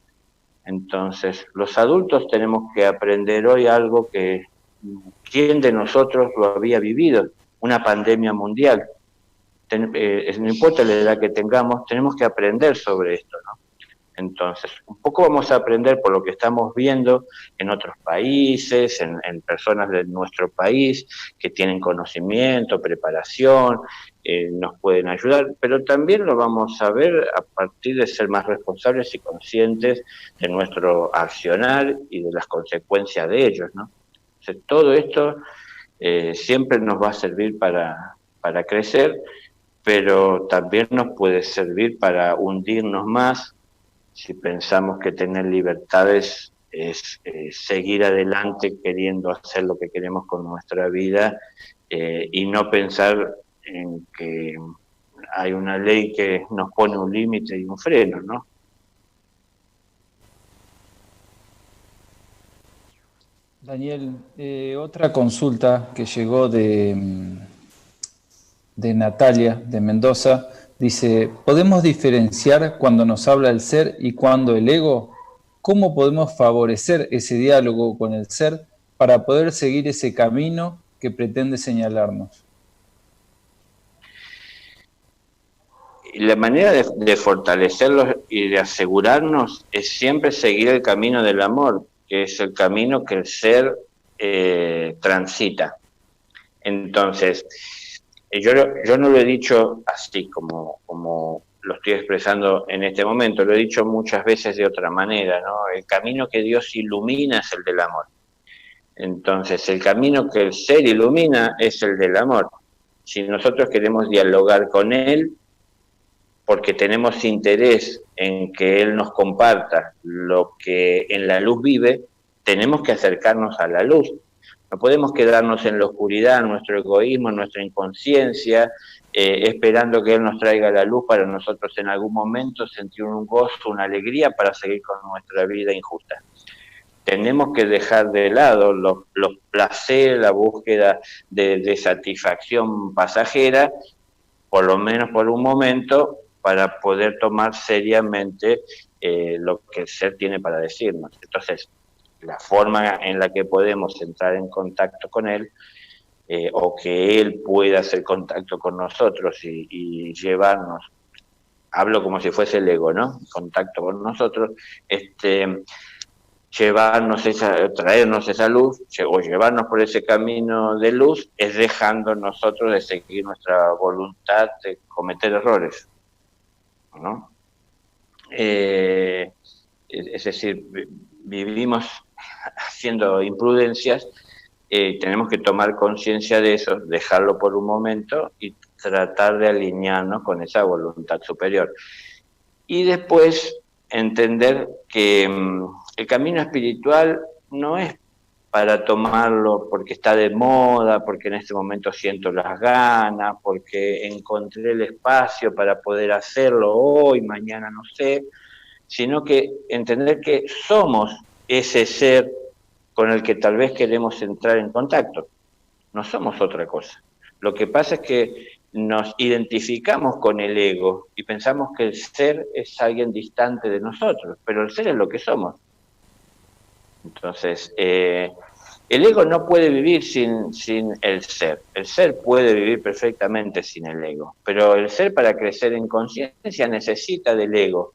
[SPEAKER 3] Entonces, los adultos tenemos que aprender hoy algo que ¿quién de nosotros lo había vivido? Una pandemia mundial. No importa la edad que tengamos, tenemos que aprender sobre esto, ¿no? Entonces, un poco vamos a aprender por lo que estamos viendo en otros países, en personas de nuestro país que tienen conocimiento, preparación, nos pueden ayudar, pero también lo vamos a ver a partir de ser más responsables y conscientes de nuestro accionar y de las consecuencias de ellos, ¿no? Entonces, todo esto siempre nos va a servir para crecer, pero también nos puede servir para hundirnos más si pensamos que tener libertades es seguir adelante queriendo hacer lo que queremos con nuestra vida, y no pensar en que hay una ley que nos pone un límite y un freno, ¿no?
[SPEAKER 1] Daniel, otra consulta que llegó de Natalia, de Mendoza, dice, ¿podemos diferenciar cuando nos habla el ser y cuando el ego? ¿Cómo podemos favorecer ese diálogo con el ser para poder seguir ese camino que pretende señalarnos?
[SPEAKER 3] La manera de fortalecerlos y de asegurarnos es siempre seguir el camino del amor, que es el camino que el ser transita. Entonces, yo no lo he dicho así como lo estoy expresando en este momento, lo he dicho muchas veces de otra manera, ¿no? El camino que Dios ilumina es el del amor. Entonces, el camino que el ser ilumina es el del amor. Si nosotros queremos dialogar con Él, porque tenemos interés en que Él nos comparta lo que en la luz vive, tenemos que acercarnos a la luz, No podemos quedarnos en la oscuridad, en nuestro egoísmo, en nuestra inconsciencia, esperando que Él nos traiga la luz para nosotros en algún momento sentir un gozo, una alegría para seguir con nuestra vida injusta. Tenemos que dejar de lado los placeres, la búsqueda de satisfacción pasajera, por lo menos por un momento, para poder tomar seriamente lo que el ser tiene para decirnos. Entonces, la forma en la que podemos entrar en contacto con Él, o que Él pueda hacer contacto con nosotros y llevarnos, hablo como si fuese el ego, ¿no? Contacto con nosotros, llevarnos traernos esa luz, o llevarnos por ese camino de luz, es dejando nosotros de seguir nuestra voluntad de cometer errores, ¿no? Es decir, vivimos haciendo imprudencias, tenemos que tomar conciencia de eso, dejarlo por un momento y tratar de alinearnos con esa voluntad superior. Y después entender que el camino espiritual no es para tomarlo porque está de moda, porque en este momento siento las ganas, porque encontré el espacio para poder hacerlo hoy, mañana no sé, sino que entender que somos ese ser con el que tal vez queremos entrar en contacto. No somos otra cosa. Lo que pasa es que nos identificamos con el ego y pensamos que el ser es alguien distante de nosotros, pero el ser es lo que somos. Entonces, el ego no puede vivir sin el ser. El ser puede vivir perfectamente sin el ego, pero el ser, para crecer en conciencia, necesita del ego.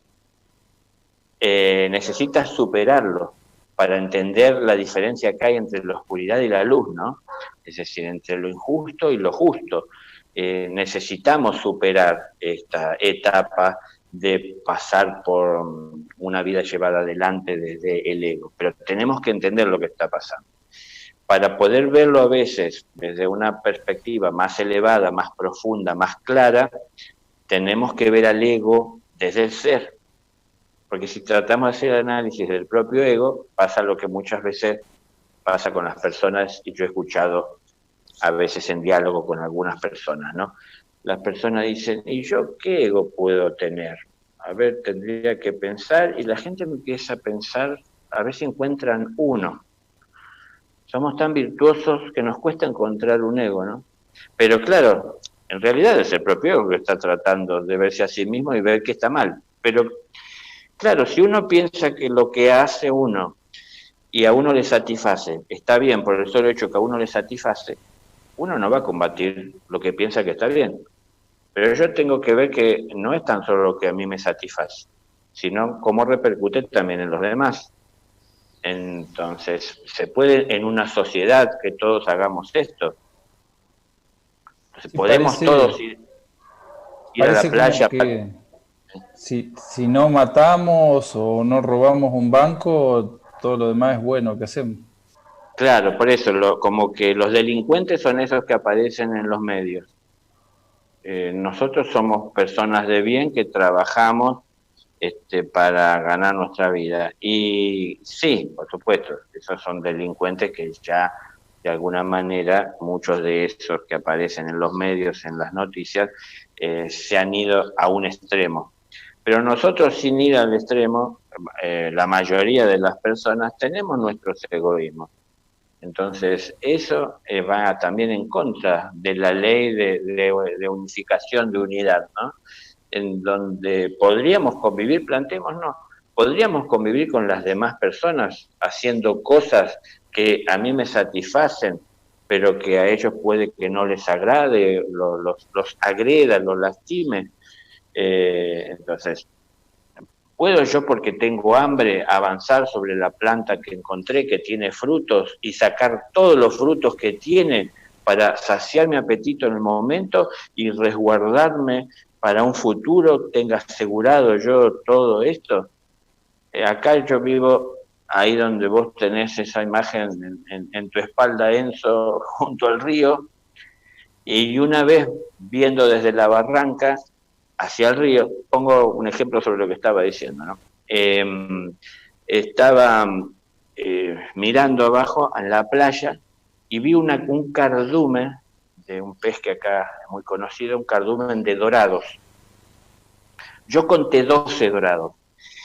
[SPEAKER 3] Necesita superarlo para entender la diferencia que hay entre la oscuridad y la luz, ¿no? Es decir, entre lo injusto y lo justo. Necesitamos superar esta etapa de pasar por una vida llevada adelante desde el ego, pero tenemos que entender lo que está pasando. Para poder verlo a veces desde una perspectiva más elevada, más profunda, más clara, tenemos que ver al ego desde el ser. Porque si tratamos de hacer análisis del propio ego, pasa lo que muchas veces pasa con las personas, y yo he escuchado a veces en diálogo con algunas personas, ¿no? Las personas dicen, ¿y yo qué ego puedo tener? A ver, tendría que pensar, y la gente empieza a pensar, a ver si encuentran uno. Somos tan virtuosos que nos cuesta encontrar un ego, ¿no? Pero claro, en realidad es el propio ego que está tratando de verse a sí mismo y ver que está mal. Pero claro, si uno piensa que lo que hace uno y a uno le satisface, está bien por el solo hecho que a uno le satisface, uno no va a combatir lo que piensa que está bien. Pero yo tengo que ver que no es tan solo lo que a mí me satisface, sino cómo repercute también en los demás. Entonces, se puede en una sociedad que todos hagamos esto. Entonces, sí, podemos todos ir a la playa.
[SPEAKER 1] Que si no matamos o no robamos un banco, todo lo demás es bueno que hacemos.
[SPEAKER 3] Claro, por eso, como que los delincuentes son esos que aparecen en los medios. Nosotros somos personas de bien que trabajamos para ganar nuestra vida. Y sí, por supuesto, esos son delincuentes que ya, de alguna manera, muchos de esos que aparecen en los medios, en las noticias, se han ido a un extremo. Pero nosotros, sin ir al extremo, la mayoría de las personas tenemos nuestros egoísmos. Entonces, eso va también en contra de la ley de unificación, de unidad, ¿no? En donde podríamos convivir, planteémonos, podríamos convivir con las demás personas haciendo cosas que a mí me satisfacen, pero que a ellos puede que no les agrade, los agreda, los lastime. Entonces, ¿puedo yo, porque tengo hambre, avanzar sobre la planta que encontré, que tiene frutos, y sacar todos los frutos que tiene para saciar mi apetito en el momento y resguardarme para un futuro, tenga asegurado yo todo esto? Acá yo vivo ahí donde vos tenés esa imagen en tu espalda, Enzo, junto al río, y una vez viendo desde la barranca hacia el río, pongo un ejemplo sobre lo que estaba diciendo, ¿no? Estaba mirando abajo en la playa y vi un cardumen de un pez que acá es muy conocido, un cardumen de dorados. Yo conté 12 dorados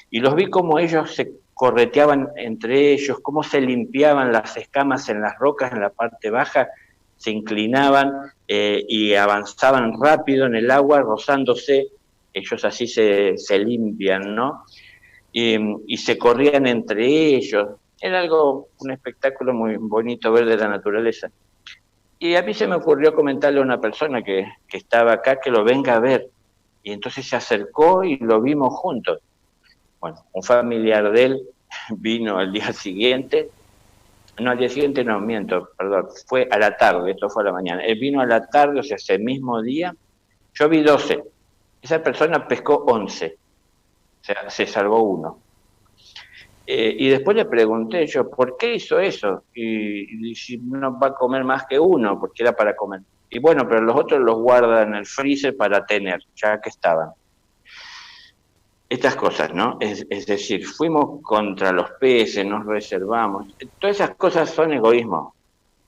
[SPEAKER 3] y los vi como ellos se correteaban entre ellos, cómo se limpiaban las escamas en las rocas en la parte baja, se inclinaban y avanzaban rápido en el agua, rozándose, ellos así se limpian, ¿no? Y se corrían entre ellos. Era un espectáculo muy bonito ver de la naturaleza. Y a mí se me ocurrió comentarle a una persona que estaba acá que lo venga a ver. Y entonces se acercó y lo vimos juntos. Bueno, un familiar de él vino al día siguiente, no, al día siguiente no, miento, perdón, fue a la tarde, esto fue a la mañana. Él vino a la tarde, o sea, ese mismo día, yo vi 12, esa persona pescó 11, o sea, se salvó uno. Y después le pregunté yo, ¿por qué hizo eso? Y si no va a comer más que uno, porque era para comer. Y bueno, pero los otros los guardan en el freezer para tener, ya que estaban. Estas cosas, ¿no? Es decir, fuimos contra los peces, nos reservamos. Todas esas cosas son egoísmo.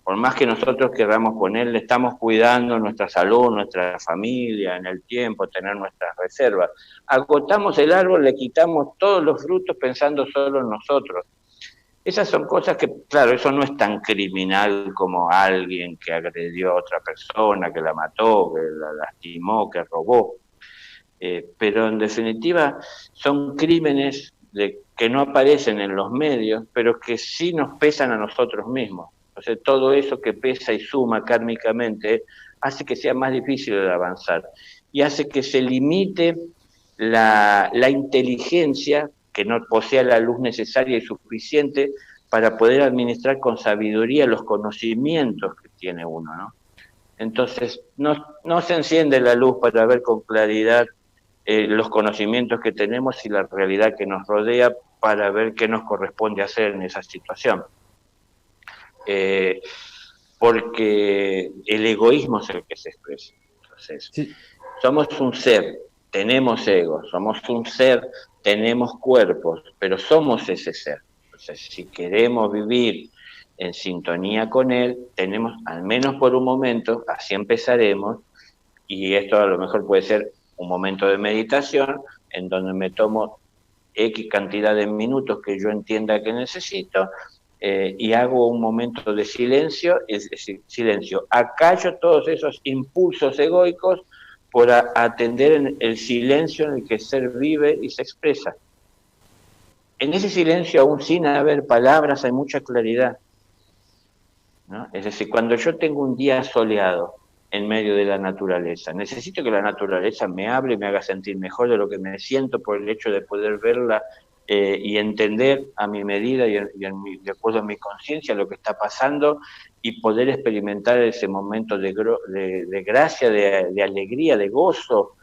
[SPEAKER 3] Por más que nosotros queramos ponerle, estamos cuidando nuestra salud, nuestra familia, en el tiempo, tener nuestras reservas. Agotamos el árbol, le quitamos todos los frutos pensando solo en nosotros. Esas son cosas que, claro, eso no es tan criminal como alguien que agredió a otra persona, que la mató, que la lastimó, que robó. Pero en definitiva son crímenes que no aparecen en los medios, pero que sí nos pesan a nosotros mismos. O sea, todo eso que pesa y suma kármicamente hace que sea más difícil de avanzar y hace que se limite la inteligencia, que no posea la luz necesaria y suficiente para poder administrar con sabiduría los conocimientos que tiene uno, ¿no? Entonces, no se enciende la luz para ver con claridad los conocimientos que tenemos y la realidad que nos rodea para ver qué nos corresponde hacer en esa situación. Porque el egoísmo es el que se expresa. Entonces, sí. Somos un ser, tenemos ego, somos un ser, tenemos cuerpos, pero somos ese ser. Entonces, si queremos vivir en sintonía con él, tenemos, al menos por un momento, así empezaremos, y esto a lo mejor puede ser un momento de meditación, en donde me tomo X cantidad de minutos que yo entienda que necesito, y hago un momento de silencio, es decir, silencio. Acallo todos esos impulsos egoicos por atender en el silencio en el que el ser vive y se expresa. En ese silencio, aún sin haber palabras, hay mucha claridad, ¿no? Es decir, cuando yo tengo un día soleado en medio de la naturaleza, necesito que la naturaleza me hable y me haga sentir mejor de lo que me siento por el hecho de poder verla y entender a mi medida y de acuerdo a mi conciencia lo que está pasando y poder experimentar ese momento de gracia, de alegría, de gozo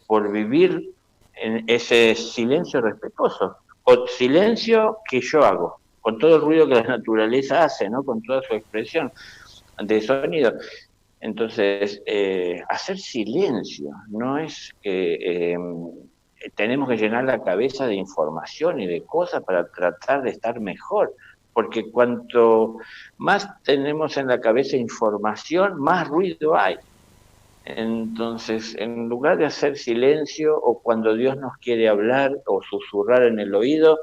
[SPEAKER 3] por vivir en ese silencio respetuoso, o silencio que yo hago, con todo el ruido que la naturaleza hace, ¿no? Con toda su expresión de sonido. Entonces, hacer silencio no es que tenemos que llenar la cabeza de información y de cosas para tratar de estar mejor, porque cuanto más tenemos en la cabeza información, más ruido hay. Entonces, en lugar de hacer silencio, o cuando Dios nos quiere hablar o susurrar en el oído,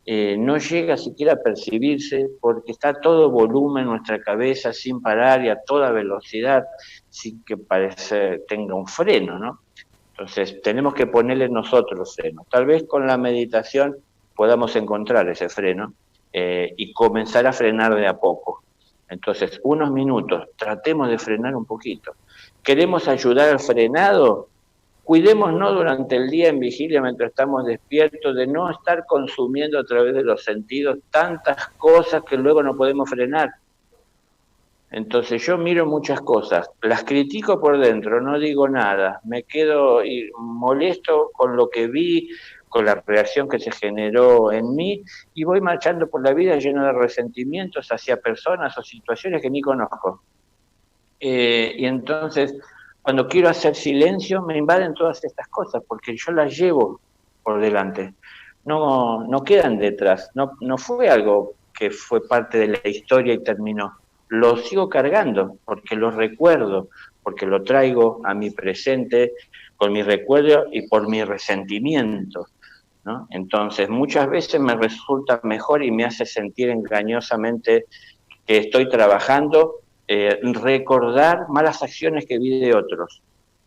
[SPEAKER 3] no llega siquiera a percibirse porque está a todo volumen en nuestra cabeza sin parar y a toda velocidad sin que tenga un freno, ¿no? Entonces tenemos que ponerle nosotros freno. Tal vez con la meditación podamos encontrar ese freno y comenzar a frenar de a poco. Entonces, unos minutos, tratemos de frenar un poquito. ¿Queremos ayudar al frenado? Cuidémonos durante el día en vigilia mientras estamos despiertos de no estar consumiendo a través de los sentidos tantas cosas que luego no podemos frenar. Entonces yo miro muchas cosas, las critico por dentro, no digo nada, me quedo molesto con lo que vi, con la reacción que se generó en mí y voy marchando por la vida lleno de resentimientos hacia personas o situaciones que ni conozco. Y entonces, cuando quiero hacer silencio, me invaden todas estas cosas, porque yo las llevo por delante. No quedan detrás, no fue algo que fue parte de la historia y terminó. lo sigo cargando, porque lo recuerdo, porque lo traigo a mi presente con mi recuerdo y por mi resentimiento, ¿no? Entonces, muchas veces me resulta mejor y me hace sentir engañosamente que estoy trabajando, recordar malas acciones que vi de otros.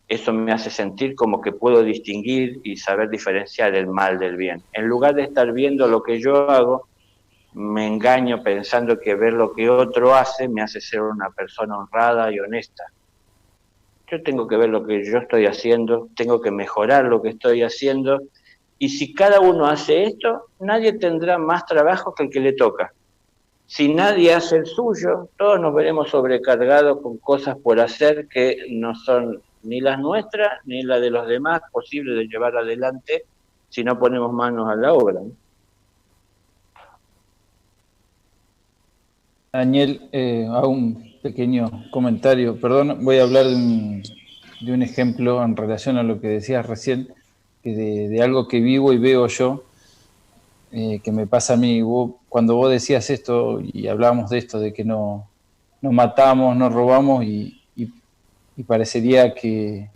[SPEAKER 3] Eso me hace sentir como que puedo distinguir y saber diferenciar el mal del bien. En lugar de estar viendo lo que yo hago, me engaño pensando que ver lo que otro hace me hace ser una persona honrada y honesta. Yo tengo que ver lo que yo estoy haciendo, tengo que mejorar lo que estoy haciendo, y si cada uno hace esto, nadie tendrá más trabajo que el que le toca. Si nadie hace el suyo, todos nos veremos sobrecargados con cosas por hacer que no son ni las nuestras ni las de los demás posibles de llevar adelante si no ponemos manos a la obra, ¿no?
[SPEAKER 1] Daniel, hago un pequeño comentario. Perdón, voy a hablar de un ejemplo en relación a lo que decías recién, que de algo que vivo y veo yo, que me pasa a mí. Cuando vos decías esto y hablábamos de esto, de que no matamos, no robamos y parecería que,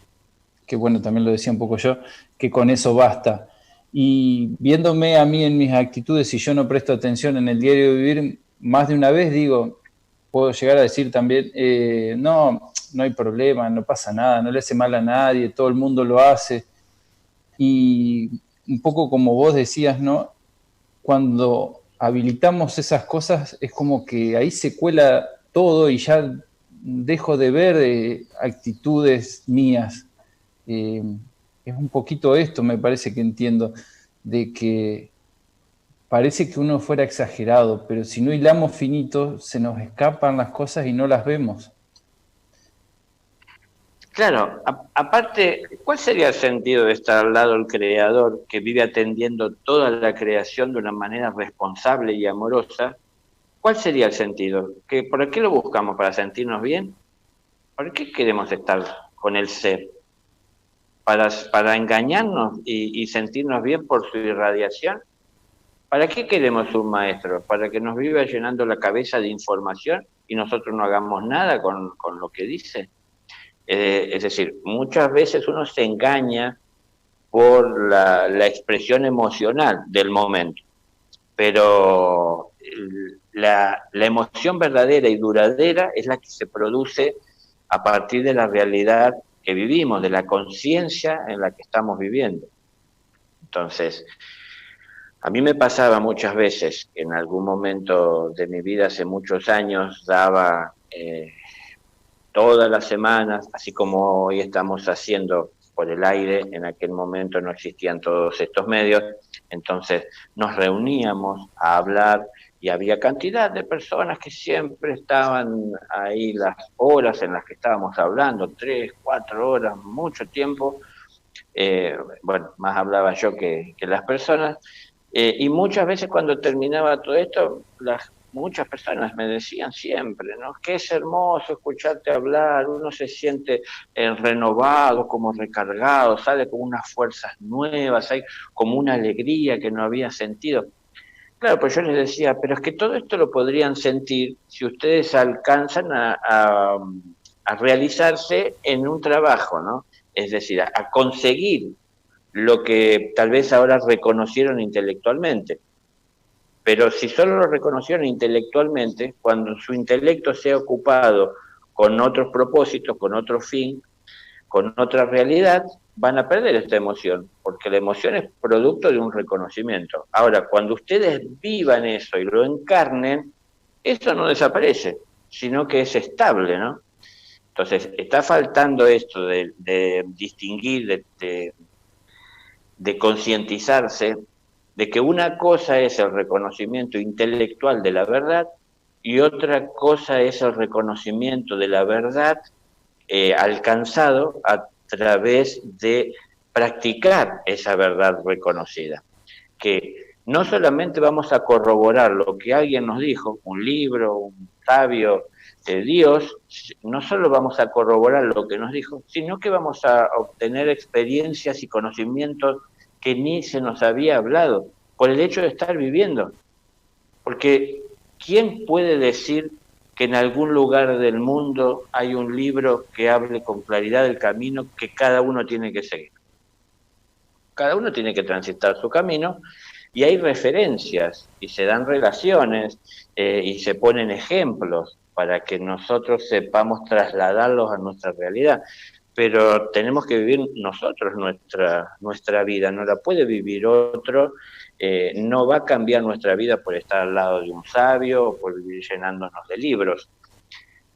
[SPEAKER 1] bueno, también lo decía un poco yo, que con eso basta. Y viéndome a mí en mis actitudes, si yo no presto atención en el diario vivir, más de una vez digo, puedo llegar a decir también, no hay problema, no pasa nada, no le hace mal a nadie, todo el mundo lo hace. Y un poco como vos decías, ¿no? Cuando habilitamos esas cosas es como que ahí se cuela todo y ya dejo de ver actitudes mías. Es un poquito esto, me parece que entiendo, de que parece que uno fuera exagerado, pero si no hilamos finito, se nos escapan las cosas y no las vemos.
[SPEAKER 3] Claro, aparte, ¿cuál sería el sentido de estar al lado del Creador que vive atendiendo toda la creación de una manera responsable y amorosa? ¿Cuál sería el sentido? ¿Por qué lo buscamos? ¿Para sentirnos bien? ¿Por qué queremos estar con el ser? ¿Para engañarnos y sentirnos bien por su irradiación? ¿Para qué queremos un maestro? ¿Para que nos viva llenando la cabeza de información y nosotros no hagamos nada con lo que dice? Es decir, muchas veces uno se engaña por la expresión emocional del momento, pero la emoción verdadera y duradera es la que se produce a partir de la realidad que vivimos, de la conciencia en la que estamos viviendo. Entonces, a mí me pasaba muchas veces que en algún momento de mi vida, hace muchos años, daba todas las semanas, así como hoy estamos haciendo por el aire, en aquel momento no existían todos estos medios, entonces nos reuníamos a hablar y había cantidad de personas que siempre estaban ahí las horas en las que estábamos hablando, 3, 4 horas, mucho tiempo, bueno, más hablaba yo que las personas, y muchas veces cuando terminaba todo esto, muchas personas me decían siempre, ¿no? Que es hermoso escucharte hablar, uno se siente renovado, como recargado, sale con unas fuerzas nuevas, hay como una alegría que no había sentido. Claro, pues yo les decía, pero es que todo esto lo podrían sentir si ustedes alcanzan a realizarse en un trabajo, ¿no? Es decir, a conseguir lo que tal vez ahora reconocieron intelectualmente. Pero si solo lo reconocieron intelectualmente, cuando su intelecto sea ocupado con otros propósitos, con otro fin, con otra realidad, van a perder esta emoción, porque la emoción es producto de un reconocimiento. Ahora, cuando ustedes vivan eso y lo encarnen, eso no desaparece, sino que es estable, ¿no? Entonces, está faltando esto de distinguir, de concientizarse de que una cosa es el reconocimiento intelectual de la verdad y otra cosa es el reconocimiento de la verdad alcanzado a través de practicar esa verdad reconocida. Que no solamente vamos a corroborar lo que alguien nos dijo, un libro, un sabio de Dios, no solo vamos a corroborar lo que nos dijo, sino que vamos a obtener experiencias y conocimientos que ni se nos había hablado, por el hecho de estar viviendo. Porque, ¿quién puede decir que en algún lugar del mundo hay un libro que hable con claridad del camino que cada uno tiene que seguir. Cada uno tiene que transitar su camino y hay referencias y se dan relaciones y se ponen ejemplos para que nosotros sepamos trasladarlos a nuestra realidad. Pero tenemos que vivir nosotros nuestra vida, no la puede vivir otro, no va a cambiar nuestra vida por estar al lado de un sabio o por vivir llenándonos de libros.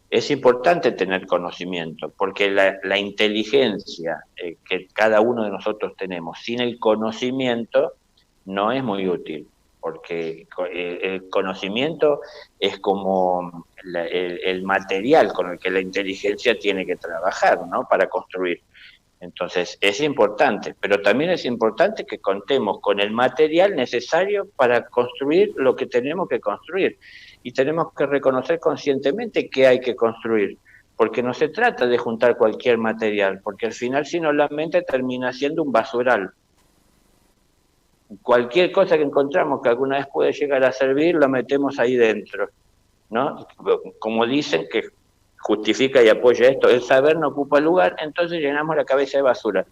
[SPEAKER 3] Es importante tener conocimiento, porque la inteligencia que cada uno de nosotros tenemos sin el conocimiento no es muy útil, porque el conocimiento es como el material con el que la inteligencia tiene que trabajar, ¿no? Para construir. Entonces, es importante, pero también es importante que contemos con el material necesario para construir lo que tenemos que construir. Y tenemos que reconocer conscientemente que hay que construir, porque no se trata de juntar cualquier material, porque al final, si no, la mente termina siendo un basural. Cualquier cosa que encontramos que alguna vez puede llegar a servir, la metemos ahí dentro, ¿no? Como dicen, que justifica y apoya esto, el saber no ocupa lugar, entonces llenamos la cabeza de basura.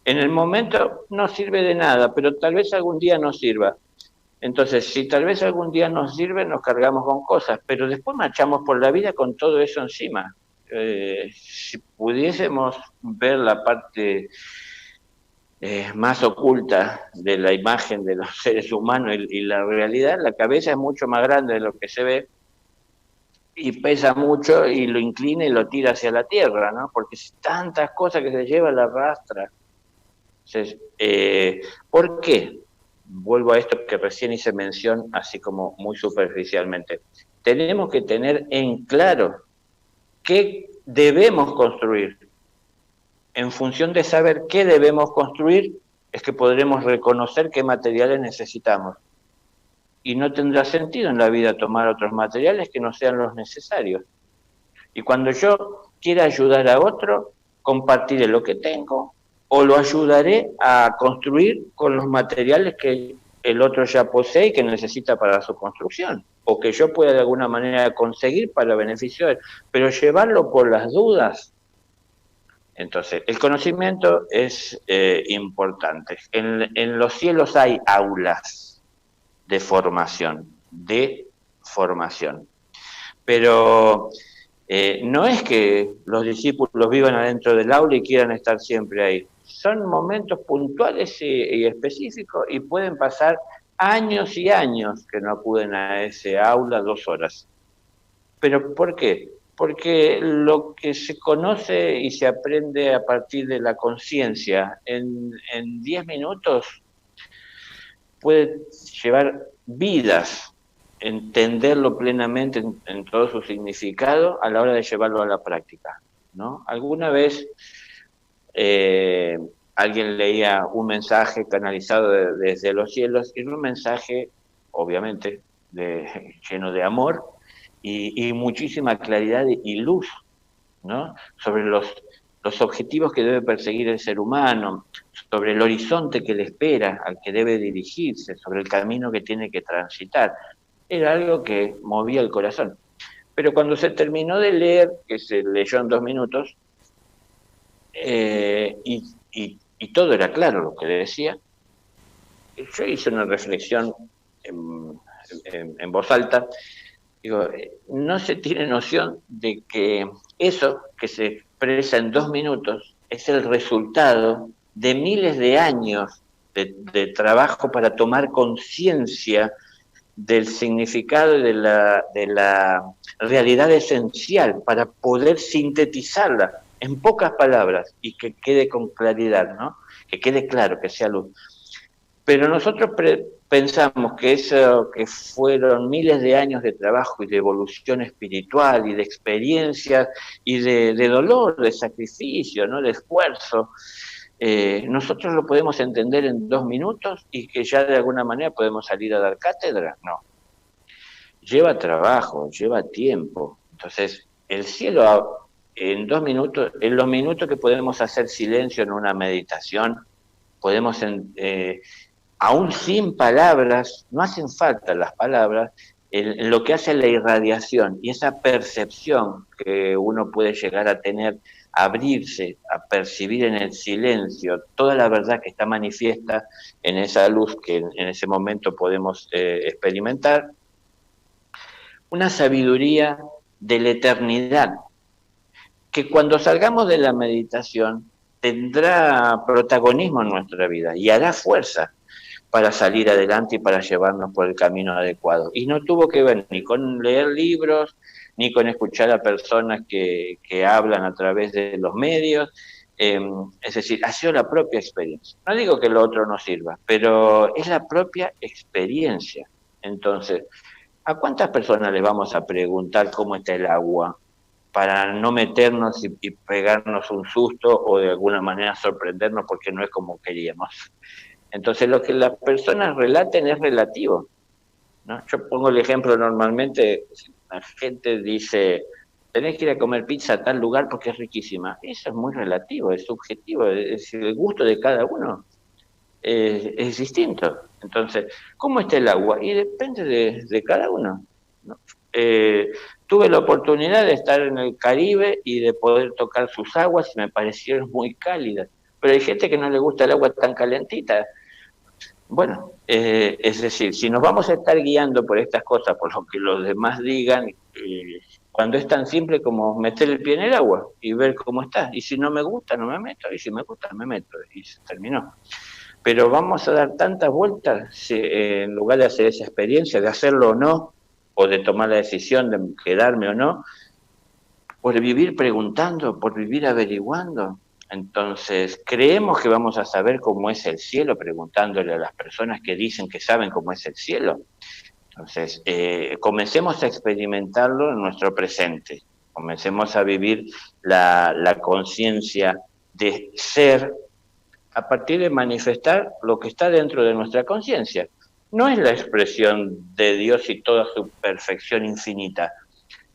[SPEAKER 3] En el momento no sirve de nada, pero tal vez algún día nos sirva. Entonces, si tal vez algún día nos sirve, nos cargamos con cosas, pero después marchamos por la vida con todo eso encima. Si pudiésemos ver la parte más oculta de la imagen de los seres humanos y la realidad, la cabeza es mucho más grande de lo que se ve, y pesa mucho y lo inclina y lo tira hacia la tierra, ¿no? Porque tantas cosas que se lleva la arrastra. Entonces, ¿por qué? Vuelvo a esto que recién hice mención, así como muy superficialmente. Tenemos que tener en claro qué debemos construir. En función de saber qué debemos construir, es que podremos reconocer qué materiales necesitamos. Y no tendrá sentido en la vida tomar otros materiales que no sean los necesarios. Y cuando yo quiera ayudar a otro, compartiré lo que tengo o lo ayudaré a construir con los materiales que el otro ya posee y que necesita para su construcción, o que yo pueda de alguna manera conseguir para beneficio de él, pero llevarlo por las dudas. Entonces, el conocimiento es importante. En los cielos hay aulas de formación, pero no es que los discípulos vivan adentro del aula y quieran estar siempre ahí. Son momentos puntuales y específicos, y pueden pasar años y años que no acuden a ese aula 2 horas. ¿Pero por qué? Porque lo que se conoce y se aprende a partir de la conciencia en 10 minutos puede llevar vidas, entenderlo plenamente en todo su significado a la hora de llevarlo a la práctica, ¿no? Alguna vez alguien leía un mensaje canalizado desde los cielos, y un mensaje, obviamente, lleno de amor y muchísima claridad y luz, ¿no? Sobre los objetivos que debe perseguir el ser humano, sobre el horizonte que le espera, al que debe dirigirse, sobre el camino que tiene que transitar. Era algo que movía el corazón. Pero cuando se terminó de leer, que se leyó en 2 minutos, y todo era claro lo que le decía, yo hice una reflexión en voz alta. Digo, no se tiene noción de que eso que se expresa en 2 minutos es el resultado de miles de años de trabajo para tomar conciencia del significado de la realidad esencial, para poder sintetizarla en pocas palabras y que quede con claridad, ¿no? Que quede claro, que sea luz. Pero nosotros pensamos que eso que fueron miles de años de trabajo y de evolución espiritual y de experiencias y de dolor, de sacrificio, ¿no? De esfuerzo, nosotros lo podemos entender en 2 minutos y que ya de alguna manera podemos salir a dar cátedra. No. Lleva trabajo, lleva tiempo. Entonces, el cielo en 2 minutos, en los minutos que podemos hacer silencio en una meditación, podemos aún sin palabras, no hacen falta las palabras, en lo que hace la irradiación y esa percepción que uno puede llegar a tener, abrirse, a percibir en el silencio toda la verdad que está manifiesta en esa luz que en ese momento podemos experimentar, una sabiduría de la eternidad, que cuando salgamos de la meditación tendrá protagonismo en nuestra vida y hará fuerza para salir adelante y para llevarnos por el camino adecuado. Y no tuvo que ver ni con leer libros, ni con escuchar a personas que hablan a través de los medios, es decir, ha sido la propia experiencia. No digo que lo otro no sirva, pero es la propia experiencia. Entonces, ¿a cuántas personas les vamos a preguntar cómo está el agua para no meternos y pegarnos un susto o de alguna manera sorprendernos porque no es como queríamos? Entonces lo que las personas relaten es relativo, ¿no? Yo pongo el ejemplo normalmente, la gente dice, tenés que ir a comer pizza a tal lugar porque es riquísima. Eso es muy relativo, es subjetivo, es decir, el gusto de cada uno es distinto. Entonces, ¿cómo está el agua? Y depende de cada uno, ¿no? Tuve la oportunidad de estar en el Caribe y de poder tocar sus aguas y me parecieron muy cálidas. Pero hay gente que no le gusta el agua tan calentita. Bueno, es decir, si nos vamos a estar guiando por estas cosas, por lo que los demás digan, cuando es tan simple como meter el pie en el agua y ver cómo está, y si no me gusta, no me meto, y si me gusta, me meto, y se terminó. Pero vamos a dar tantas vueltas en lugar de hacer esa experiencia, de hacerlo o no, o de tomar la decisión de quedarme o no, por vivir preguntando, por vivir averiguando. Entonces, creemos que vamos a saber cómo es el cielo preguntándole a las personas que dicen que saben cómo es el cielo. Entonces, comencemos a experimentarlo en nuestro presente, comencemos a vivir la conciencia de ser a partir de manifestar lo que está dentro de nuestra conciencia. No es la expresión de Dios y toda su perfección infinita,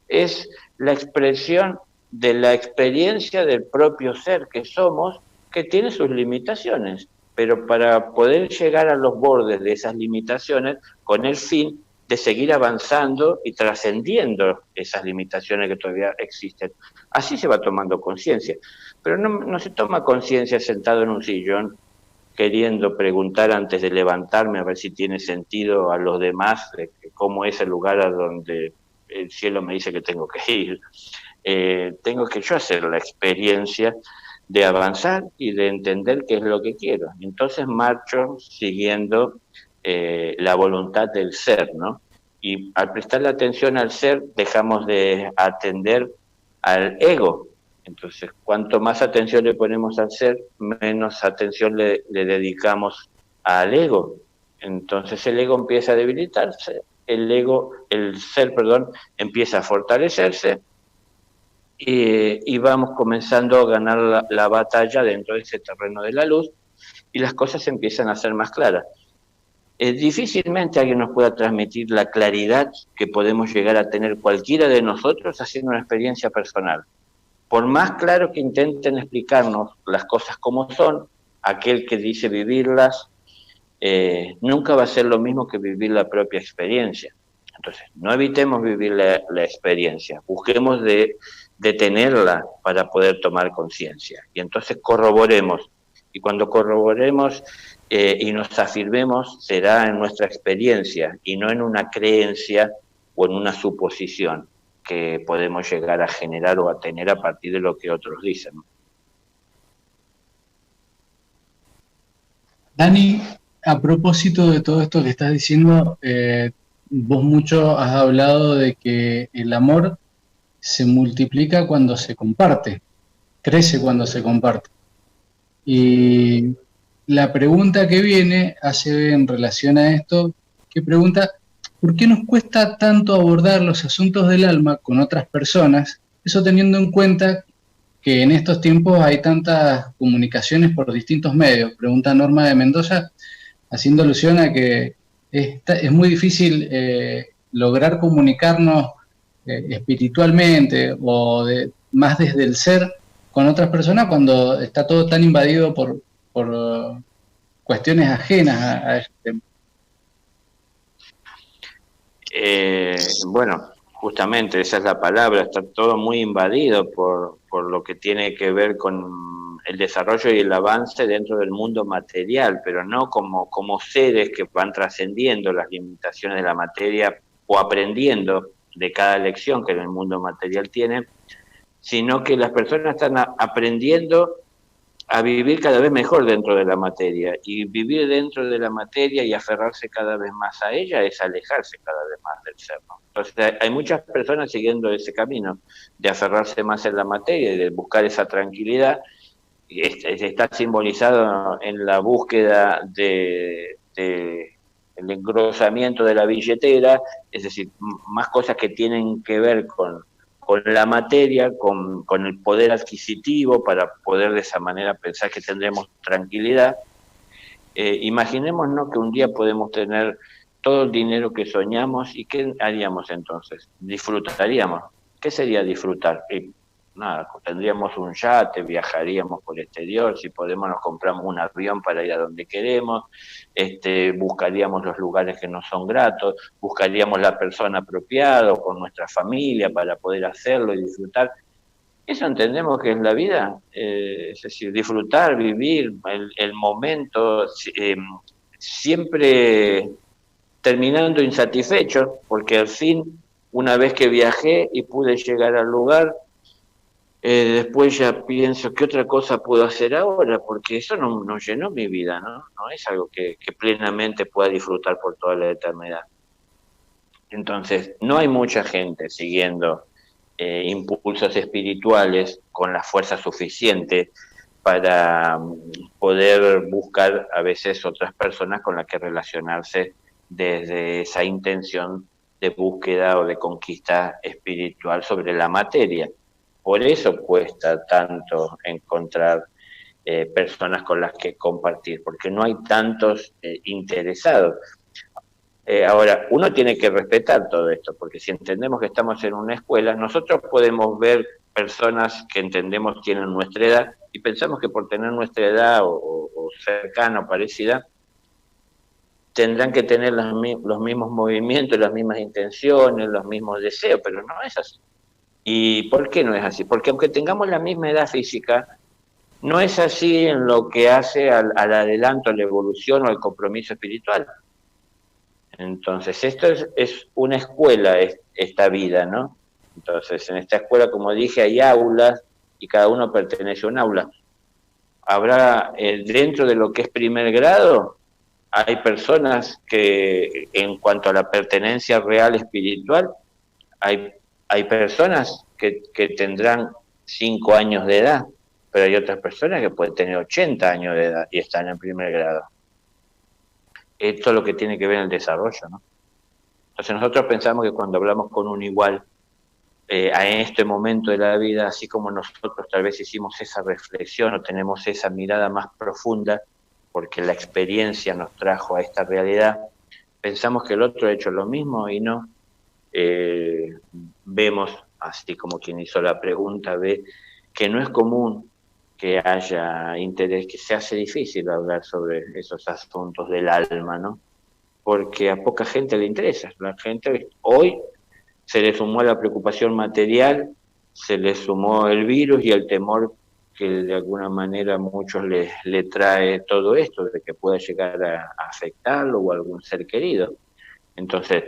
[SPEAKER 3] es la expresión de la experiencia del propio ser que somos, que tiene sus limitaciones, pero para poder llegar a los bordes de esas limitaciones con el fin de seguir avanzando y trascendiendo esas limitaciones que todavía existen. Así se va tomando conciencia, pero no se toma conciencia sentado en un sillón queriendo preguntar antes de levantarme a ver si tiene sentido a los demás de cómo es el lugar a donde el cielo me dice que tengo que ir. Tengo que yo hacer la experiencia de avanzar y de entender qué es lo que quiero. Entonces marcho siguiendo la voluntad del ser, ¿no? Y al prestar la atención al ser, dejamos de atender al ego. Entonces, cuanto más atención le ponemos al ser, menos atención le dedicamos al ego. Entonces el ego empieza a debilitarse, el ser, empieza a fortalecerse y vamos comenzando a ganar la batalla dentro de ese terreno de la luz y las cosas empiezan a ser más claras. Difícilmente alguien nos pueda transmitir la claridad que podemos llegar a tener cualquiera de nosotros haciendo una experiencia personal. Por más claro que intenten explicarnos las cosas como son, aquel que dice vivirlas, nunca va a ser lo mismo que vivir la propia experiencia. Entonces, no evitemos vivir la experiencia, busquemos de tenerla para poder tomar conciencia. Y entonces corroboremos. Y cuando corroboremos y nos afirmemos, será en nuestra experiencia y no en una creencia o en una suposición que podemos llegar a generar o a tener a partir de lo que otros dicen.
[SPEAKER 2] Dani, a propósito de todo esto que estás diciendo, vos mucho has hablado de que el amor se multiplica cuando se comparte, crece cuando se comparte. Y la pregunta que viene hace en relación a esto, que pregunta, ¿por qué nos cuesta tanto abordar los asuntos del alma con otras personas? Eso teniendo en cuenta que en estos tiempos hay tantas comunicaciones por distintos medios. Pregunta Norma de Mendoza, haciendo alusión a que es muy difícil lograr comunicarnos espiritualmente o más desde el ser con otras personas cuando está todo tan invadido por cuestiones ajenas a este tema.
[SPEAKER 3] Bueno, justamente esa es la palabra, está todo muy invadido por lo que tiene que ver con el desarrollo y el avance dentro del mundo material, pero no como seres que van trascendiendo las limitaciones de la materia o aprendiendo de cada lección que en el mundo material tiene, sino que las personas están aprendiendo a vivir cada vez mejor dentro de la materia, y vivir dentro de la materia y aferrarse cada vez más a ella es alejarse cada vez más del ser, ¿no? Entonces hay muchas personas siguiendo ese camino de aferrarse más en la materia y de buscar esa tranquilidad, y está simbolizado en la búsqueda de el engrosamiento de la billetera, es decir, más cosas que tienen que ver con la materia, con el poder adquisitivo, para poder de esa manera pensar que tendremos tranquilidad. Imaginémonos que un día podemos tener todo el dinero que soñamos, y ¿qué haríamos entonces? Disfrutaríamos. ¿Qué sería disfrutar? Nada, tendríamos un yate, viajaríamos por el exterior, si podemos nos compramos un avión para ir a donde queremos, buscaríamos los lugares que nos son gratos, buscaríamos la persona apropiada con nuestra familia para poder hacerlo y disfrutar. Eso entendemos que es la vida, es decir, disfrutar, vivir el momento, siempre terminando insatisfecho, porque al fin, una vez que viajé y pude llegar al lugar, después ya pienso qué otra cosa puedo hacer ahora, porque eso no llenó mi vida, ¿no? No es algo que plenamente pueda disfrutar por toda la eternidad. Entonces, no hay mucha gente siguiendo impulsos espirituales con la fuerza suficiente para poder buscar a veces otras personas con las que relacionarse desde esa intención de búsqueda o de conquista espiritual sobre la materia. Por eso cuesta tanto encontrar personas con las que compartir, porque no hay tantos interesados. Ahora, uno tiene que respetar todo esto, porque si entendemos que estamos en una escuela, nosotros podemos ver personas que entendemos tienen nuestra edad y pensamos que por tener nuestra edad o cercana o parecida, tendrán que tener los mismos movimientos, las mismas intenciones, los mismos deseos, pero no es así. ¿Y por qué no es así? Porque aunque tengamos la misma edad física, no es así en lo que hace al adelanto, a la evolución o al compromiso espiritual. Entonces, esto es una escuela, esta vida, ¿no? Entonces, en esta escuela, como dije, hay aulas y cada uno pertenece a un aula. Habrá, dentro de lo que es primer grado, hay personas que, en cuanto a la pertenencia real espiritual, hay personas que tendrán 5 años de edad, pero hay otras personas que pueden tener 80 años de edad y están en primer grado. Esto es lo que tiene que ver en el desarrollo, ¿no? Entonces nosotros pensamos que cuando hablamos con un igual, en este momento de la vida, así como nosotros tal vez hicimos esa reflexión o tenemos esa mirada más profunda, porque la experiencia nos trajo a esta realidad, pensamos que el otro ha hecho lo mismo y no. Vemos, así como quien hizo la pregunta, ve que no es común que haya interés, que se hace difícil hablar sobre esos asuntos del alma, ¿no? Porque a poca gente le interesa. La gente hoy se le sumó la preocupación material, se le sumó el virus y el temor que de alguna manera a muchos le trae todo esto, de que pueda llegar a afectarlo o a algún ser querido. Entonces,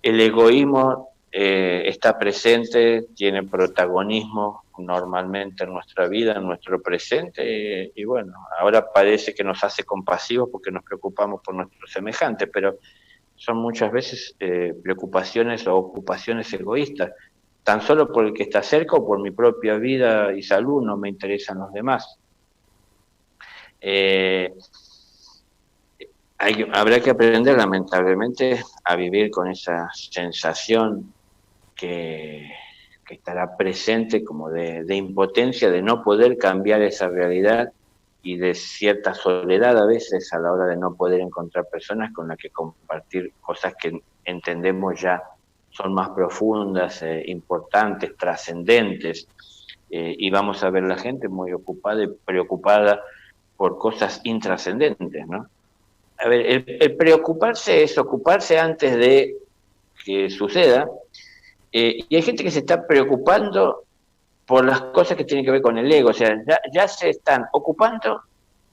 [SPEAKER 3] el egoísmo está presente, tiene protagonismo normalmente en nuestra vida, en nuestro presente, y bueno, ahora parece que nos hace compasivos porque nos preocupamos por nuestros semejantes, pero son muchas veces preocupaciones o ocupaciones egoístas, tan solo por el que está cerca o por mi propia vida y salud, no me interesan los demás. Habrá que aprender, lamentablemente, a vivir con esa sensación que estará presente como de impotencia, de no poder cambiar esa realidad y de cierta soledad a veces a la hora de no poder encontrar personas con las que compartir cosas que entendemos ya son más profundas, importantes, trascendentes, y vamos a ver la gente muy ocupada y preocupada por cosas intrascendentes, ¿no? A ver, el preocuparse es ocuparse antes de que suceda, y hay gente que se está preocupando por las cosas que tienen que ver con el ego, o sea, ya se están ocupando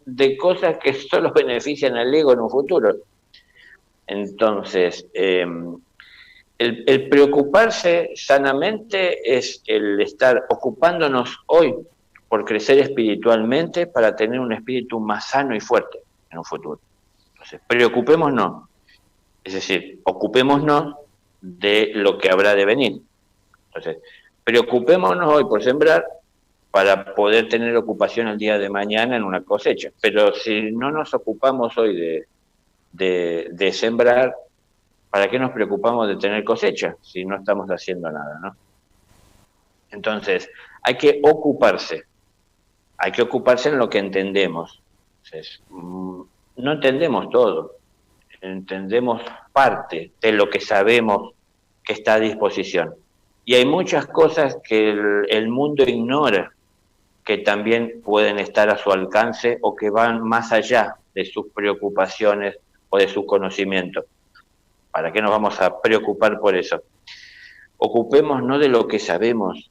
[SPEAKER 3] de cosas que solo benefician al ego en un futuro. Entonces, el preocuparse sanamente es el estar ocupándonos hoy por crecer espiritualmente para tener un espíritu más sano y fuerte en un futuro. Entonces, preocupémonos, es decir, ocupémonos de lo que habrá de venir. Entonces, preocupémonos hoy por sembrar para poder tener ocupación el día de mañana en una cosecha. Pero si no nos ocupamos hoy de sembrar, ¿para qué nos preocupamos de tener cosecha si no estamos haciendo nada, ¿no? Entonces, hay que ocuparse en lo que entendemos. Entonces, no entendemos todo, entendemos parte de lo que sabemos que está a disposición. Y hay muchas cosas que el mundo ignora, que también pueden estar a su alcance o que van más allá de sus preocupaciones o de su conocimiento. ¿Para qué nos vamos a preocupar por eso? Ocupémonos de lo que sabemos.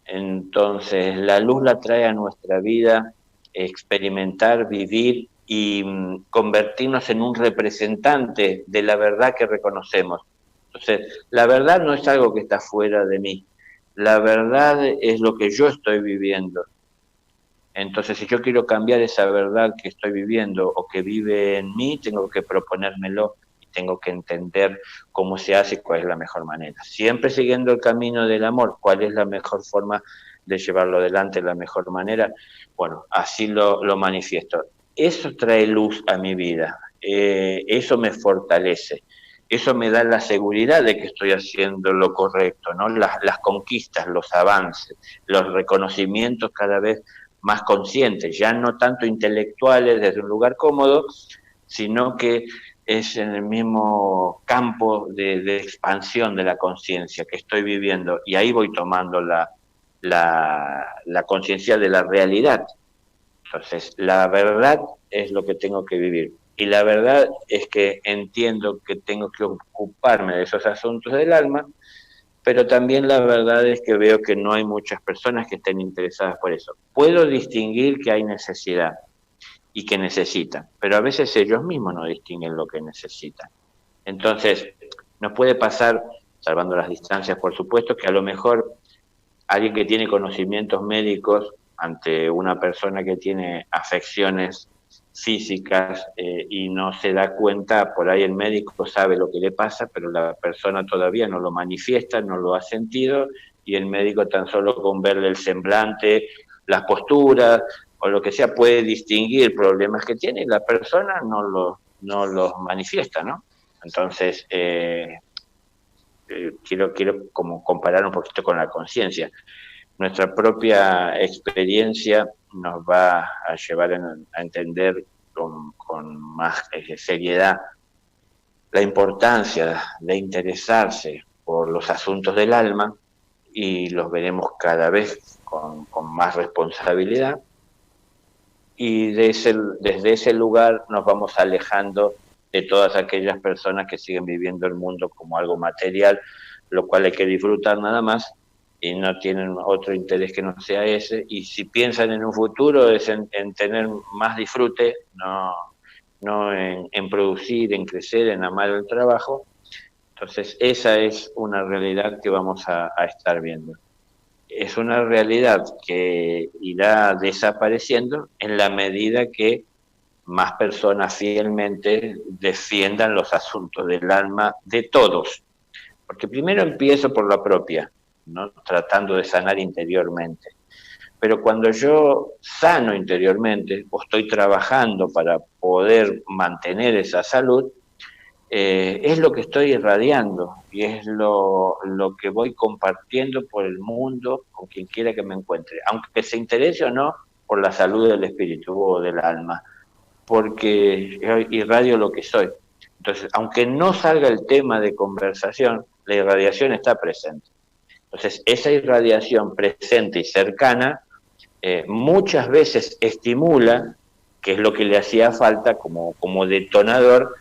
[SPEAKER 3] Entonces, la luz la trae a nuestra vida, experimentar, vivir y convertirnos en un representante de la verdad que reconocemos. Entonces, la verdad no es algo que está fuera de mí. La verdad es lo que yo estoy viviendo. Entonces, si yo quiero cambiar esa verdad que estoy viviendo o que vive en mí, tengo que proponérmelo y tengo que entender cómo se hace y cuál es la mejor manera. Siempre siguiendo el camino del amor, cuál es la mejor forma de llevarlo adelante, la mejor manera. Bueno, así lo manifiesto. Eso trae luz a mi vida, eso me fortalece. Eso me da la seguridad de que estoy haciendo lo correcto, ¿no? Las conquistas, los avances, los reconocimientos cada vez más conscientes, ya no tanto intelectuales desde un lugar cómodo, sino que es en el mismo campo de expansión de la conciencia que estoy viviendo, y ahí voy tomando la conciencia de la realidad. Entonces, la verdad es lo que tengo que vivir. Y la verdad es que entiendo que tengo que ocuparme de esos asuntos del alma, pero también la verdad es que veo que no hay muchas personas que estén interesadas por eso. Puedo distinguir que hay necesidad y que necesitan, pero a veces ellos mismos no distinguen lo que necesitan. Entonces, nos puede pasar, salvando las distancias por supuesto, que a lo mejor alguien que tiene conocimientos médicos ante una persona que tiene afecciones físicas y no se da cuenta, por ahí el médico sabe lo que le pasa, pero la persona todavía no lo manifiesta, no lo ha sentido, y el médico tan solo con verle el semblante, las posturas o lo que sea puede distinguir problemas que tiene y la persona no los manifiesta, ¿no? Entonces, quiero como comparar un poquito con la conciencia. Nuestra propia experiencia nos va a llevar a entender con más seriedad la importancia de interesarse por los asuntos del alma, y los veremos cada vez con más responsabilidad, y desde ese lugar nos vamos alejando de todas aquellas personas que siguen viviendo el mundo como algo material, lo cual hay que disfrutar nada más, y no tienen otro interés que no sea ese, y si piensan en un futuro es en tener más disfrute, no en producir, en crecer, en amar el trabajo. Entonces esa es una realidad que vamos a estar viendo. Es una realidad que irá desapareciendo en la medida que más personas fielmente defiendan los asuntos del alma de todos, porque primero empiezo por la propia, ¿no? Tratando de sanar interiormente. Pero cuando yo sano interiormente, o estoy trabajando para poder mantener esa salud, es lo que estoy irradiando y es lo que voy compartiendo por el mundo con quien quiera que me encuentre, aunque se interese o no por la salud del espíritu o del alma, porque yo irradio lo que soy. Entonces, aunque no salga el tema de conversación, la irradiación está presente. Entonces, esa irradiación presente y cercana muchas veces estimula, que es lo que le hacía falta como detonador,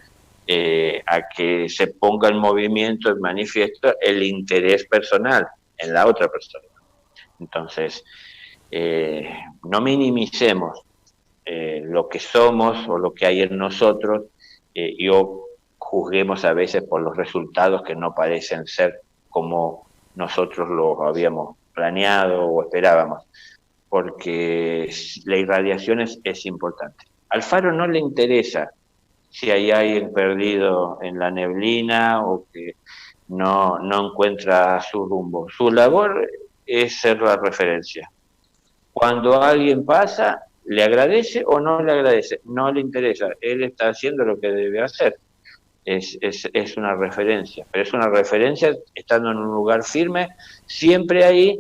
[SPEAKER 3] a que se ponga en movimiento, en manifiesto, el interés personal en la otra persona. Entonces, no minimicemos lo que somos o lo que hay en nosotros, o juzguemos a veces por los resultados que no parecen ser como nosotros lo habíamos planeado o esperábamos, porque la irradiación es importante. Al faro no le interesa si hay alguien perdido en la neblina o que no encuentra su rumbo. Su labor es ser la referencia. Cuando alguien pasa, ¿le agradece o no le agradece? No le interesa. Él está haciendo lo que debe hacer. Es una referencia, pero es una referencia estando en un lugar firme, siempre ahí,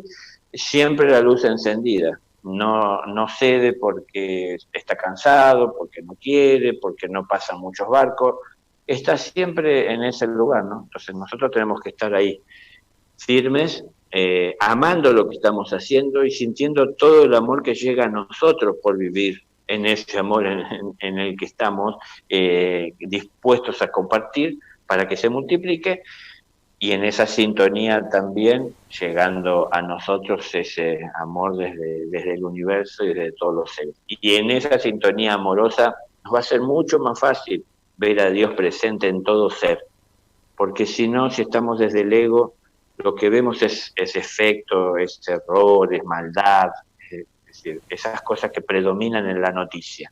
[SPEAKER 3] siempre la luz encendida. No cede porque está cansado, porque no quiere, porque no pasan muchos barcos. Está siempre en ese lugar, ¿no? Entonces nosotros tenemos que estar ahí, firmes, amando lo que estamos haciendo y sintiendo todo el amor que llega a nosotros por vivir en ese amor en el que estamos dispuestos a compartir para que se multiplique, y en esa sintonía también llegando a nosotros ese amor desde el universo y desde todos los seres. Y en esa sintonía amorosa nos va a ser mucho más fácil ver a Dios presente en todo ser, porque si no, si estamos desde el ego, lo que vemos es efecto, es error, es maldad, es decir, esas cosas que predominan en la noticia.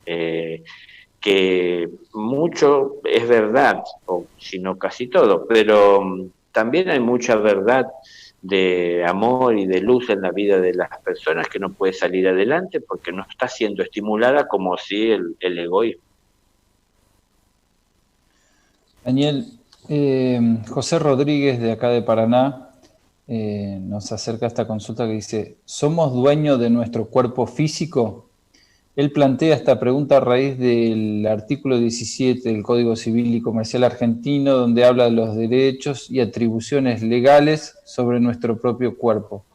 [SPEAKER 3] Que mucho es verdad, o si no casi todo, pero también hay mucha verdad de amor y de luz en la vida de las personas que no puede salir adelante porque no está siendo estimulada como si el egoísmo.
[SPEAKER 1] Daniel, José Rodríguez de acá de Paraná nos acerca esta consulta que dice: ¿somos dueños de nuestro cuerpo físico? Él plantea esta pregunta a raíz del artículo 17 del Código Civil y Comercial Argentino, donde habla de los derechos y atribuciones legales sobre nuestro propio cuerpo.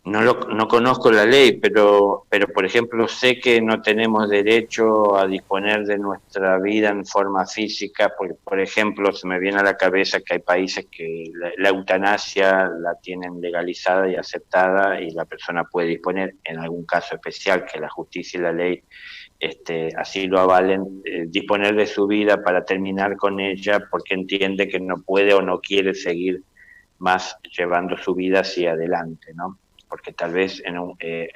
[SPEAKER 3] No conozco la ley, pero por ejemplo sé que no tenemos derecho a disponer de nuestra vida en forma física, porque por ejemplo se me viene a la cabeza que hay países que la eutanasia la tienen legalizada y aceptada y la persona puede disponer, en algún caso especial que la justicia y la ley así lo avalen, disponer de su vida para terminar con ella porque entiende que no puede o no quiere seguir más llevando su vida hacia adelante, ¿no? Porque tal vez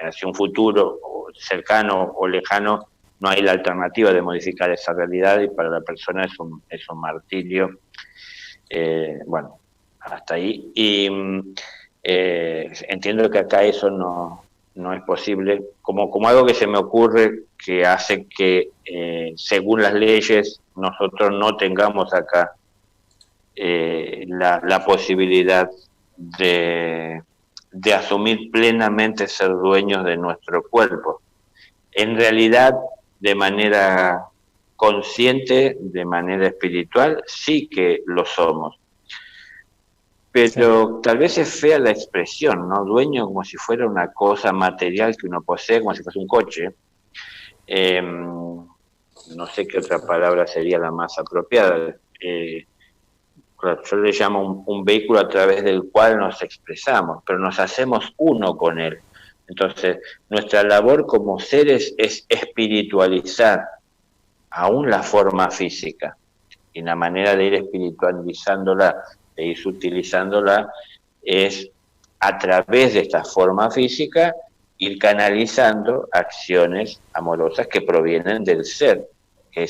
[SPEAKER 3] hacia un futuro cercano o lejano no hay la alternativa de modificar esa realidad y para la persona es un martirio. Bueno, hasta ahí. Y entiendo que acá eso no es posible, como algo que se me ocurre que hace que según las leyes nosotros no tengamos acá la posibilidad de asumir plenamente ser dueños de nuestro cuerpo. En realidad, de manera consciente, de manera espiritual, sí que lo somos. Pero tal vez es fea la expresión, ¿no? Dueño como si fuera una cosa material que uno posee, como si fuese un coche. No sé qué otra palabra sería la más apropiada. Yo le llamo un vehículo a través del cual nos expresamos, pero nos hacemos uno con él. Entonces, nuestra labor como seres es espiritualizar aún la forma física. Y la manera de ir espiritualizándola, de ir sutilizándola, es a través de esta forma física ir canalizando acciones amorosas que provienen del ser, que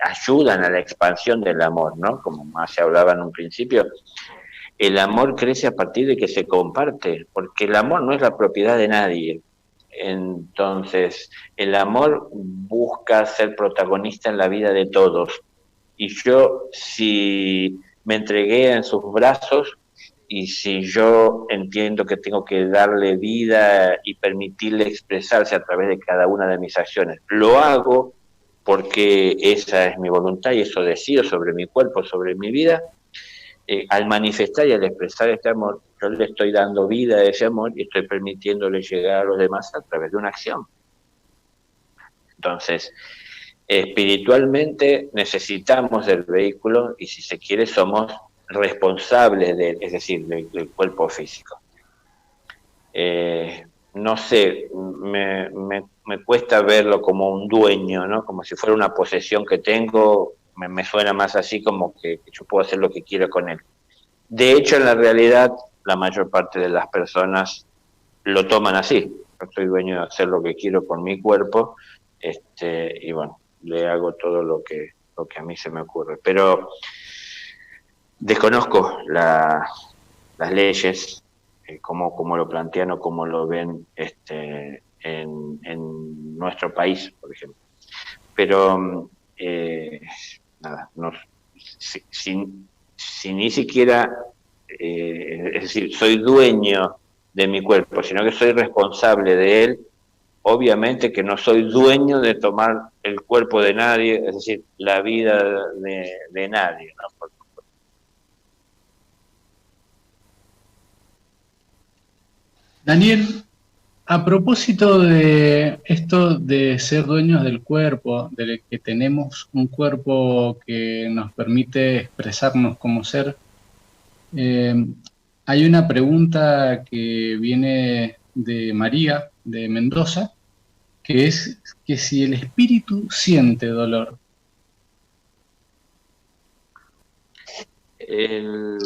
[SPEAKER 3] ayudan a la expansión del amor, ¿no? Como más se hablaba en un principio, el amor crece a partir de que se comparte, porque el amor no es la propiedad de nadie. Entonces, el amor busca ser protagonista en la vida de todos. Y yo, si me entregué en sus brazos, y si yo entiendo que tengo que darle vida y permitirle expresarse a través de cada una de mis acciones, lo hago porque esa es mi voluntad y eso decido sobre mi cuerpo, sobre mi vida. Al manifestar y al expresar este amor, yo le estoy dando vida a ese amor y estoy permitiéndole llegar a los demás a través de una acción. Entonces, espiritualmente necesitamos del vehículo y si se quiere somos responsables de él, es decir, del cuerpo físico. No sé, me cuesta verlo como un dueño, ¿no? Como si fuera una posesión que tengo, me suena más así como que yo puedo hacer lo que quiero con él. De hecho, en la realidad, la mayor parte de las personas lo toman así. Yo soy dueño de hacer lo que quiero con mi cuerpo, y bueno, le hago todo lo que a mí se me ocurre. Pero desconozco las leyes, cómo lo plantean o cómo lo ven en nuestro país, por ejemplo. Pero nada, no, si ni siquiera, es decir, soy dueño de mi cuerpo, sino que soy responsable de él, obviamente que no soy dueño de tomar el cuerpo de nadie, es decir, la vida de nadie, ¿no?
[SPEAKER 2] Daniel, a propósito de esto de ser dueños del cuerpo, de que tenemos un cuerpo que nos permite expresarnos como ser, hay una pregunta que viene de María, de Mendoza, que es que si el espíritu siente dolor.
[SPEAKER 3] El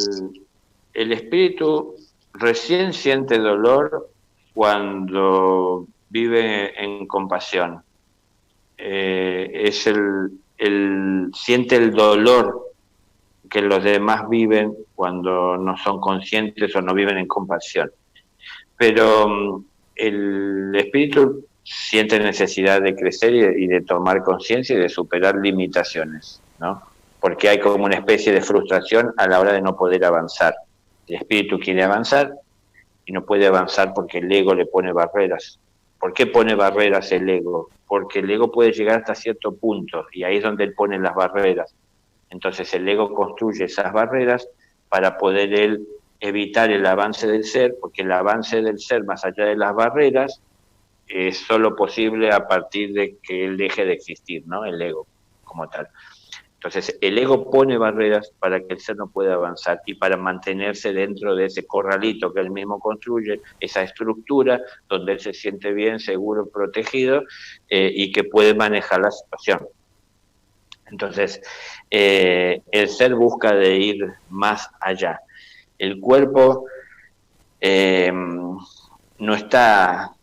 [SPEAKER 3] espíritu recién siente dolor cuando vive en compasión. Siente el dolor que los demás viven cuando no son conscientes o no viven en compasión. Pero el espíritu siente necesidad de crecer y de tomar conciencia y de superar limitaciones, ¿no? Porque hay como una especie de frustración a la hora de no poder avanzar. El espíritu quiere avanzar y no puede avanzar porque el ego le pone barreras. ¿Por qué pone barreras el ego? Porque el ego puede llegar hasta cierto punto y ahí es donde él pone las barreras. Entonces el ego construye esas barreras para poder él evitar el avance del ser, porque el avance del ser más allá de las barreras es solo posible a partir de que él deje de existir, ¿no? El ego como tal. Entonces el ego pone barreras para que el ser no pueda avanzar y para mantenerse dentro de ese corralito que él mismo construye, esa estructura donde él se siente bien, seguro, protegido y que puede manejar la situación. Entonces, el ser busca de ir más allá. El cuerpo no está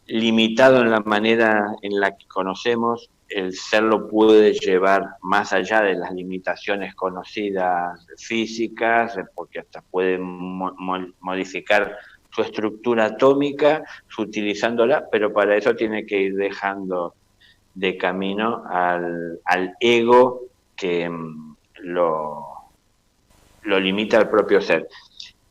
[SPEAKER 3] limitado en la manera en la que conocemos, el ser lo puede llevar más allá de las limitaciones conocidas físicas, porque hasta puede modificar su estructura atómica utilizándola, pero para eso tiene que ir dejando de camino al ego que lo limita al propio ser.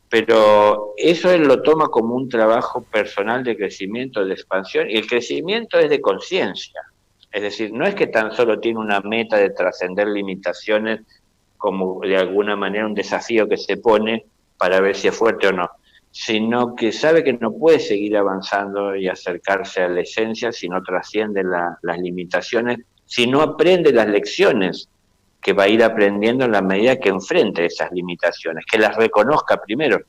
[SPEAKER 3] Pero eso él lo toma como un trabajo personal de crecimiento, de expansión, y el crecimiento es de conciencia. Es decir, no es que tan solo tiene una meta de trascender limitaciones como de alguna manera un desafío que se pone para ver si es fuerte o no, sino que sabe que no puede seguir avanzando y acercarse a la esencia si no trasciende las limitaciones, si no aprende las lecciones que va a ir aprendiendo en la medida que enfrente esas limitaciones, que las reconozca primero,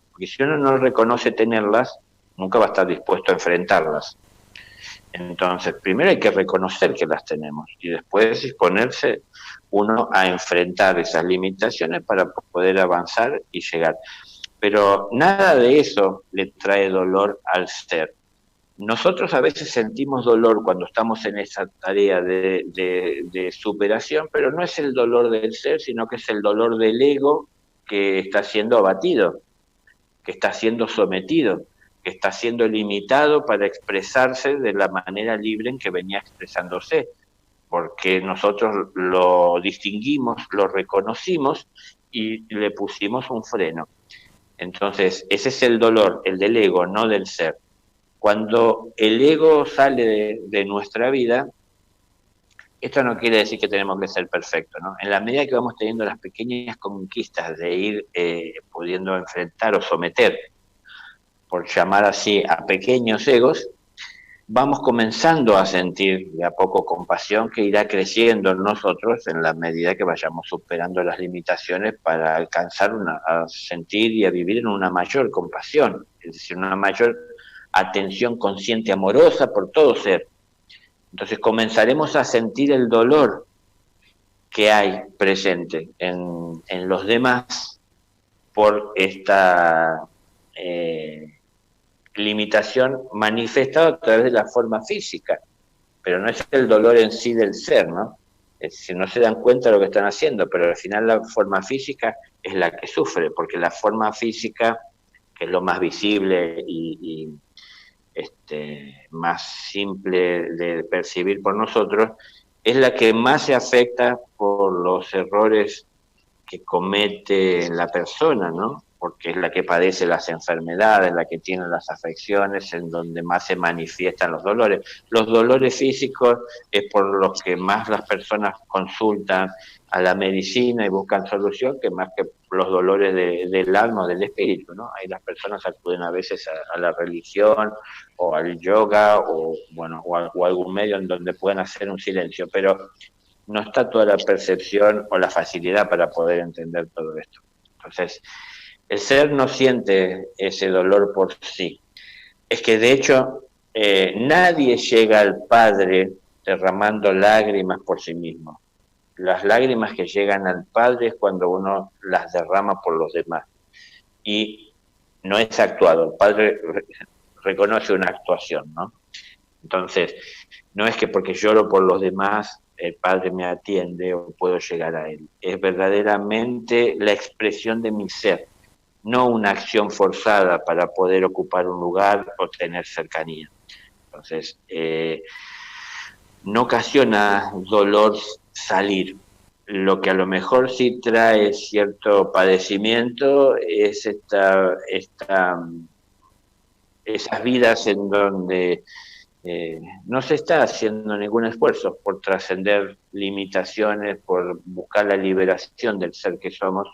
[SPEAKER 3] porque si uno no reconoce tenerlas, nunca va a estar dispuesto a enfrentarlas. Entonces, primero hay que reconocer que las tenemos y después disponerse uno a enfrentar esas limitaciones para poder avanzar y llegar. Pero nada de eso le trae dolor al ser. Nosotros a veces sentimos dolor cuando estamos en esa tarea de superación, pero no es el dolor del ser, sino que es el dolor del ego que está siendo abatido, que está siendo sometido, que está siendo limitado para expresarse de la manera libre en que venía expresándose, porque nosotros lo distinguimos, lo reconocimos y le pusimos un freno. Entonces, ese es el dolor, el del ego, no del ser. Cuando el ego sale de nuestra vida, esto no quiere decir que tenemos que ser perfectos, ¿no? En la medida que vamos teniendo las pequeñas conquistas de ir pudiendo enfrentar o someter, por llamar así, a pequeños egos, vamos comenzando a sentir de a poco compasión que irá creciendo en nosotros en la medida que vayamos superando las limitaciones para alcanzar a sentir y a vivir en una mayor compasión, es decir, una mayor atención consciente, amorosa por todo ser. Entonces comenzaremos a sentir el dolor que hay presente en los demás por esta limitación manifestada a través de la forma física, pero no es el dolor en sí del ser, ¿no? Es decir, no se dan cuenta de lo que están haciendo, pero al final la forma física es la que sufre, porque la forma física, que es lo más visible y más simple de percibir por nosotros, es la que más se afecta por los errores que comete la persona, ¿no? Porque es la que padece las enfermedades, la que tiene las afecciones, en donde más se manifiestan los dolores. Los dolores físicos es por los que más las personas consultan a la medicina y buscan solución, que más que los dolores del alma o del espíritu, ¿no? Ahí las personas acuden a veces a la religión o al yoga o algún medio en donde puedan hacer un silencio, pero no está toda la percepción o la facilidad para poder entender todo esto. Entonces, el ser no siente ese dolor por sí. Es que de hecho nadie llega al Padre derramando lágrimas por sí mismo. Las lágrimas que llegan al Padre es cuando uno las derrama por los demás. Y no es actuado. El Padre reconoce una actuación, ¿no? Entonces, no es que porque lloro por los demás el Padre me atiende o puedo llegar a Él. Es verdaderamente la expresión de mi ser, no una acción forzada para poder ocupar un lugar o tener cercanía. Entonces, no ocasiona dolor salir. Lo que a lo mejor sí trae cierto padecimiento es esas vidas en donde no se está haciendo ningún esfuerzo por trascender limitaciones, por buscar la liberación del ser que somos.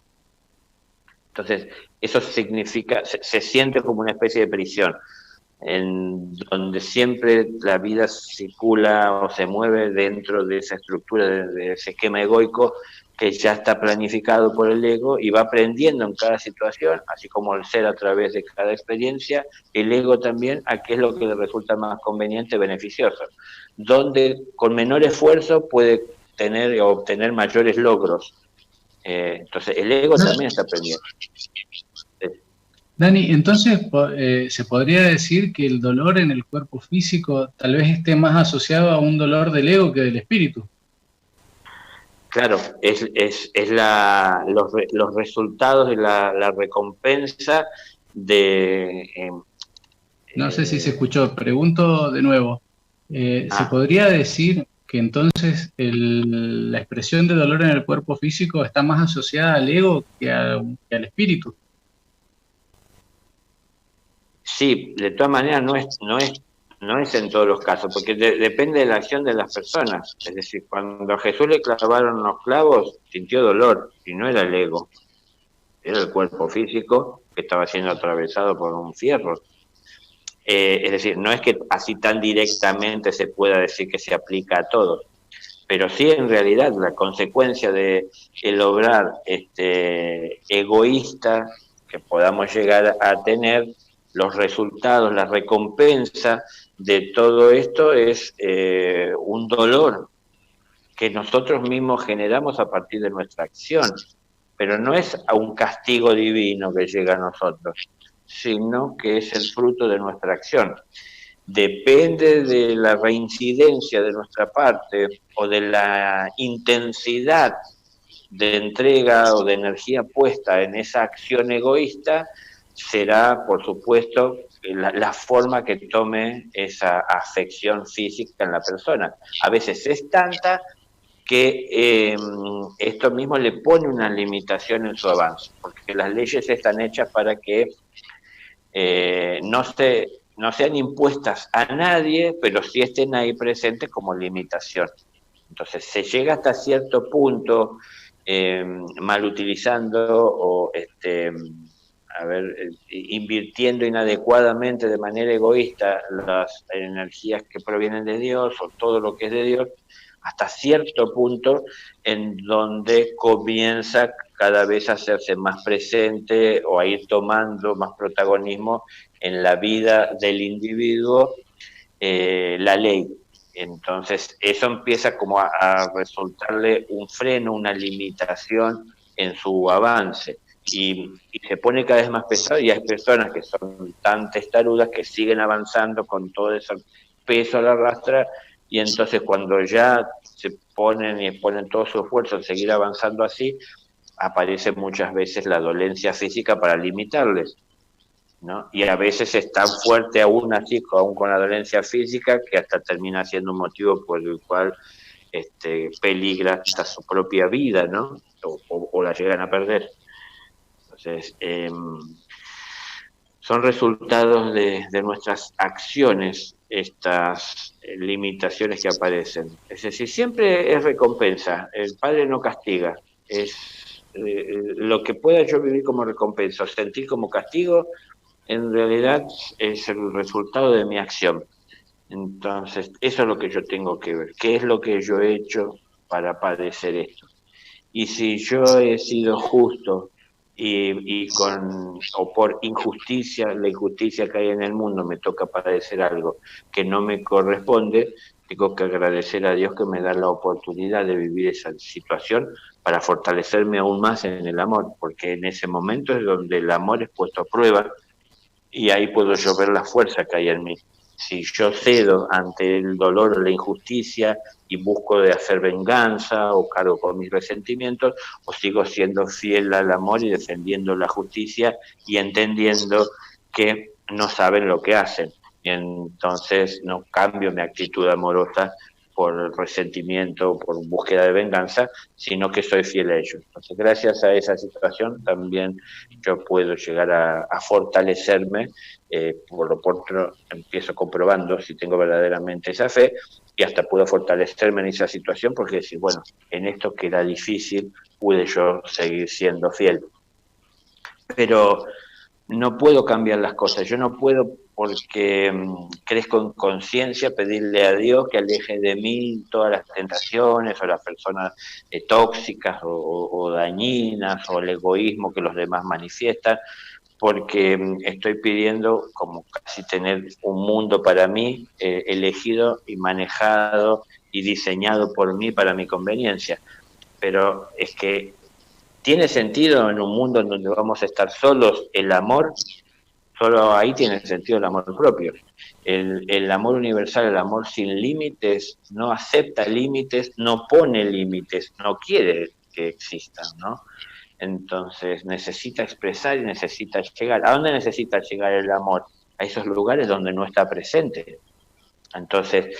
[SPEAKER 3] Entonces, eso significa, se siente como una especie de prisión, en donde siempre la vida circula o se mueve dentro de esa estructura, de ese esquema egoico que ya está planificado por el ego y va aprendiendo en cada situación, así como el ser a través de cada experiencia, el ego también a qué es lo que le resulta más conveniente, beneficioso, donde con menor esfuerzo puede tener o obtener mayores logros. Entonces el ego también está aprendiendo.
[SPEAKER 2] Dani, entonces se podría decir que el dolor en el cuerpo físico tal vez esté más asociado a un dolor del ego que del espíritu.
[SPEAKER 3] Claro, es los resultados de la recompensa de...
[SPEAKER 2] no sé si se escuchó, pregunto de nuevo. ¿Se podría decir que entonces la expresión de dolor en el cuerpo físico está más asociada al ego que al espíritu?
[SPEAKER 3] Sí, de todas maneras no es en todos los casos, porque depende de la acción de las personas. Es decir, cuando a Jesús le clavaron los clavos, sintió dolor, y no era el ego, era el cuerpo físico que estaba siendo atravesado por un fierro. Es decir, no es que así tan directamente se pueda decir que se aplica a todos, pero sí en realidad la consecuencia de el obrar egoísta que podamos llegar a tener, los resultados, la recompensa de todo esto es un dolor que nosotros mismos generamos a partir de nuestra acción, pero no es a un castigo divino que llega a nosotros, sino que es el fruto de nuestra acción. Depende de la reincidencia de nuestra parte o de la intensidad de entrega o de energía puesta en esa acción egoísta, será, por supuesto, la forma que tome esa afección física en la persona. A veces es tanta que esto mismo le pone una limitación en su avance, porque las leyes están hechas para que no sean impuestas a nadie, pero sí estén ahí presentes como limitación. Entonces se llega hasta cierto punto mal utilizando o invirtiendo inadecuadamente de manera egoísta las energías que provienen de Dios o todo lo que es de Dios, hasta cierto punto en donde comienza cada vez a hacerse más presente o a ir tomando más protagonismo en la vida del individuo la ley. Entonces eso empieza como a resultarle un freno, una limitación en su avance. Y se pone cada vez más pesado, y hay personas que son tan testarudas que siguen avanzando con todo ese peso a la rastra, y entonces cuando ya se ponen y ponen todo su esfuerzo en seguir avanzando así, aparece muchas veces la dolencia física para limitarles, ¿no? Y a veces es tan fuerte aún así, aún con la dolencia física, que hasta termina siendo un motivo por el cual peligra hasta su propia vida, ¿no? O la llegan a perder. Entonces, son resultados de nuestras acciones estas limitaciones que aparecen. Es decir, siempre es recompensa, el Padre no castiga, es lo que pueda yo vivir como recompensa o sentir como castigo, en realidad es el resultado de mi acción. Entonces, eso es lo que yo tengo que ver, qué es lo que yo he hecho para padecer esto. Y si yo he sido justo o por injusticia, la injusticia que hay en el mundo, me toca padecer algo que no me corresponde, tengo que agradecer a Dios que me da la oportunidad de vivir esa situación para fortalecerme aún más en el amor, porque en ese momento es donde el amor es puesto a prueba y ahí puedo yo ver la fuerza que hay en mí. Si yo cedo ante el dolor, la injusticia y busco de hacer venganza o cargo con mis resentimientos, o sigo siendo fiel al amor y defendiendo la justicia y entendiendo que no saben lo que hacen. Y entonces no cambio mi actitud amorosa por resentimiento, por búsqueda de venganza, sino que soy fiel a ellos. Entonces, gracias a esa situación también yo puedo llegar a fortalecerme, por lo pronto empiezo comprobando si tengo verdaderamente esa fe, y hasta puedo fortalecerme en esa situación porque decir, bueno, en esto que era difícil pude yo seguir siendo fiel. Pero no puedo cambiar las cosas, yo no puedo, porque crezco en conciencia, pedirle a Dios que aleje de mí todas las tentaciones o las personas tóxicas o dañinas o el egoísmo que los demás manifiestan, porque estoy pidiendo como casi tener un mundo para mí, elegido y manejado y diseñado por mí para mi conveniencia. Pero es que ¿tiene sentido en un mundo en donde vamos a estar solos el amor? Solo ahí tiene sentido el amor propio. El amor universal, el amor sin límites, no acepta límites, no pone límites, no quiere que existan, ¿no? Entonces necesita expresar y necesita llegar. ¿A dónde necesita llegar el amor? A esos lugares donde no está presente. Entonces,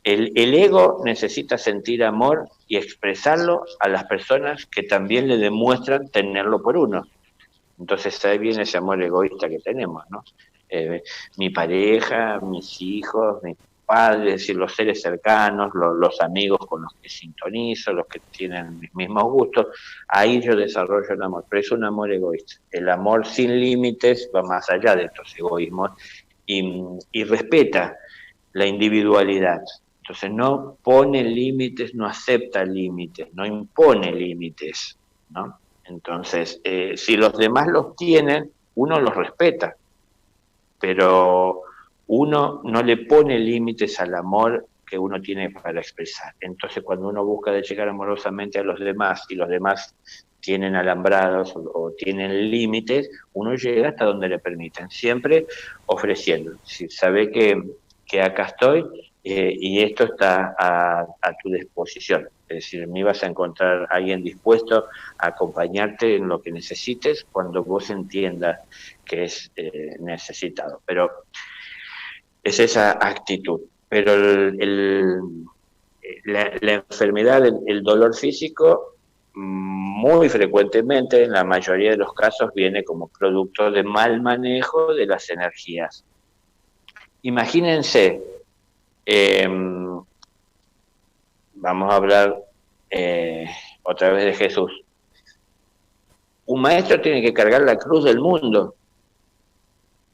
[SPEAKER 3] el ego necesita sentir amor y expresarlo a las personas que también le demuestran tenerlo por uno. Entonces ahí viene ese amor egoísta que tenemos, ¿no? Mi pareja, mis hijos, mis padres, es decir, los seres cercanos, los amigos con los que sintonizo, los que tienen mis mismos gustos, ahí yo desarrollo el amor, pero es un amor egoísta. El amor sin límites va más allá de estos egoísmos y respeta la individualidad. Entonces no pone límites, no acepta límites, no impone límites, ¿no? Entonces, si los demás los tienen, uno los respeta, pero uno no le pone límites al amor que uno tiene para expresar. Entonces, cuando uno busca de llegar amorosamente a los demás y los demás tienen alambrados o tienen límites, uno llega hasta donde le permiten, siempre ofreciendo. Si sabe que acá estoy y esto está a tu disposición. Es decir, me vas a encontrar a alguien dispuesto a acompañarte en lo que necesites cuando vos entiendas que es necesitado. Pero es esa actitud. Pero la enfermedad, el dolor físico, muy frecuentemente, en la mayoría de los casos, viene como producto de mal manejo de las energías. Imagínense, vamos a hablar otra vez de Jesús. Un maestro tiene que cargar la cruz del mundo,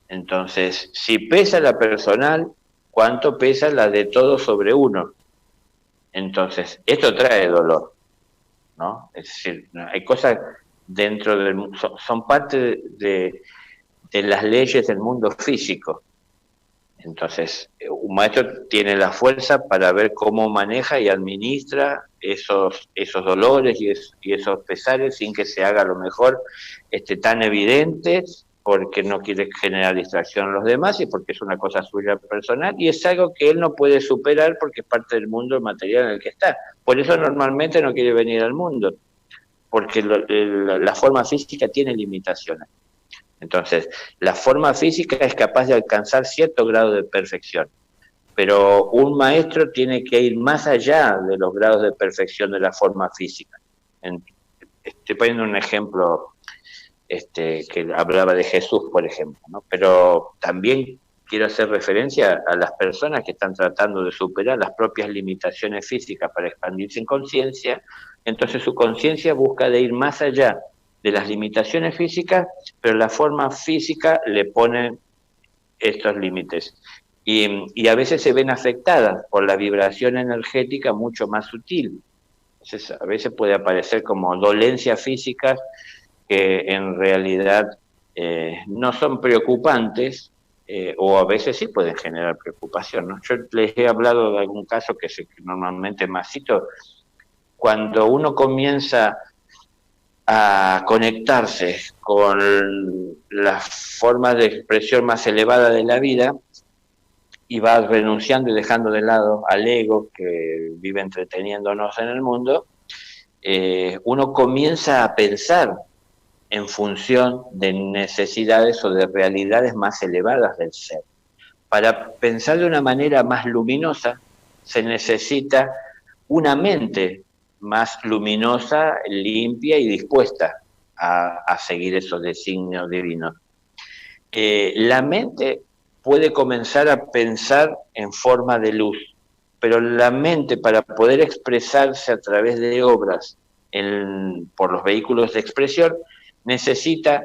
[SPEAKER 3] Entonces, si pesa la personal, ¿cuánto pesa la de todos sobre uno? Entonces, esto trae dolor, ¿no? Es decir, hay cosas dentro del... son parte de las leyes del mundo físico. Entonces, un maestro tiene la fuerza para ver cómo maneja y administra esos dolores y esos pesares sin que se haga a lo mejor tan evidente, porque no quiere generar distracción a los demás y porque es una cosa suya personal y es algo que él no puede superar porque es parte del mundo material en el que está. Por eso normalmente no quiere venir al mundo, porque la forma física tiene limitaciones. Entonces, la forma física es capaz de alcanzar cierto grado de perfección, pero un maestro tiene que ir más allá de los grados de perfección de la forma física. Estoy poniendo un ejemplo que hablaba de Jesús, por ejemplo, ¿no? Pero también quiero hacer referencia a las personas que están tratando de superar las propias limitaciones físicas para expandirse en conciencia. Entonces su conciencia busca de ir más allá de las limitaciones físicas, pero la forma física le pone estos límites. Y a veces se ven afectadas por la vibración energética mucho más sutil. Entonces, a veces puede aparecer como dolencias físicas que en realidad no son preocupantes, o a veces sí pueden generar preocupación, ¿no? Yo les he hablado de algún caso que normalmente más cito. Cuando uno comienza a conectarse con las formas de expresión más elevada de la vida y va renunciando y dejando de lado al ego que vive entreteniéndonos en el mundo, uno comienza a pensar en función de necesidades o de realidades más elevadas del ser. Para pensar de una manera más luminosa se necesita una mente más luminosa, limpia y dispuesta a seguir esos designios divinos. La mente puede comenzar a pensar en forma de luz, pero la mente, para poder expresarse a través de obras por los vehículos de expresión, necesita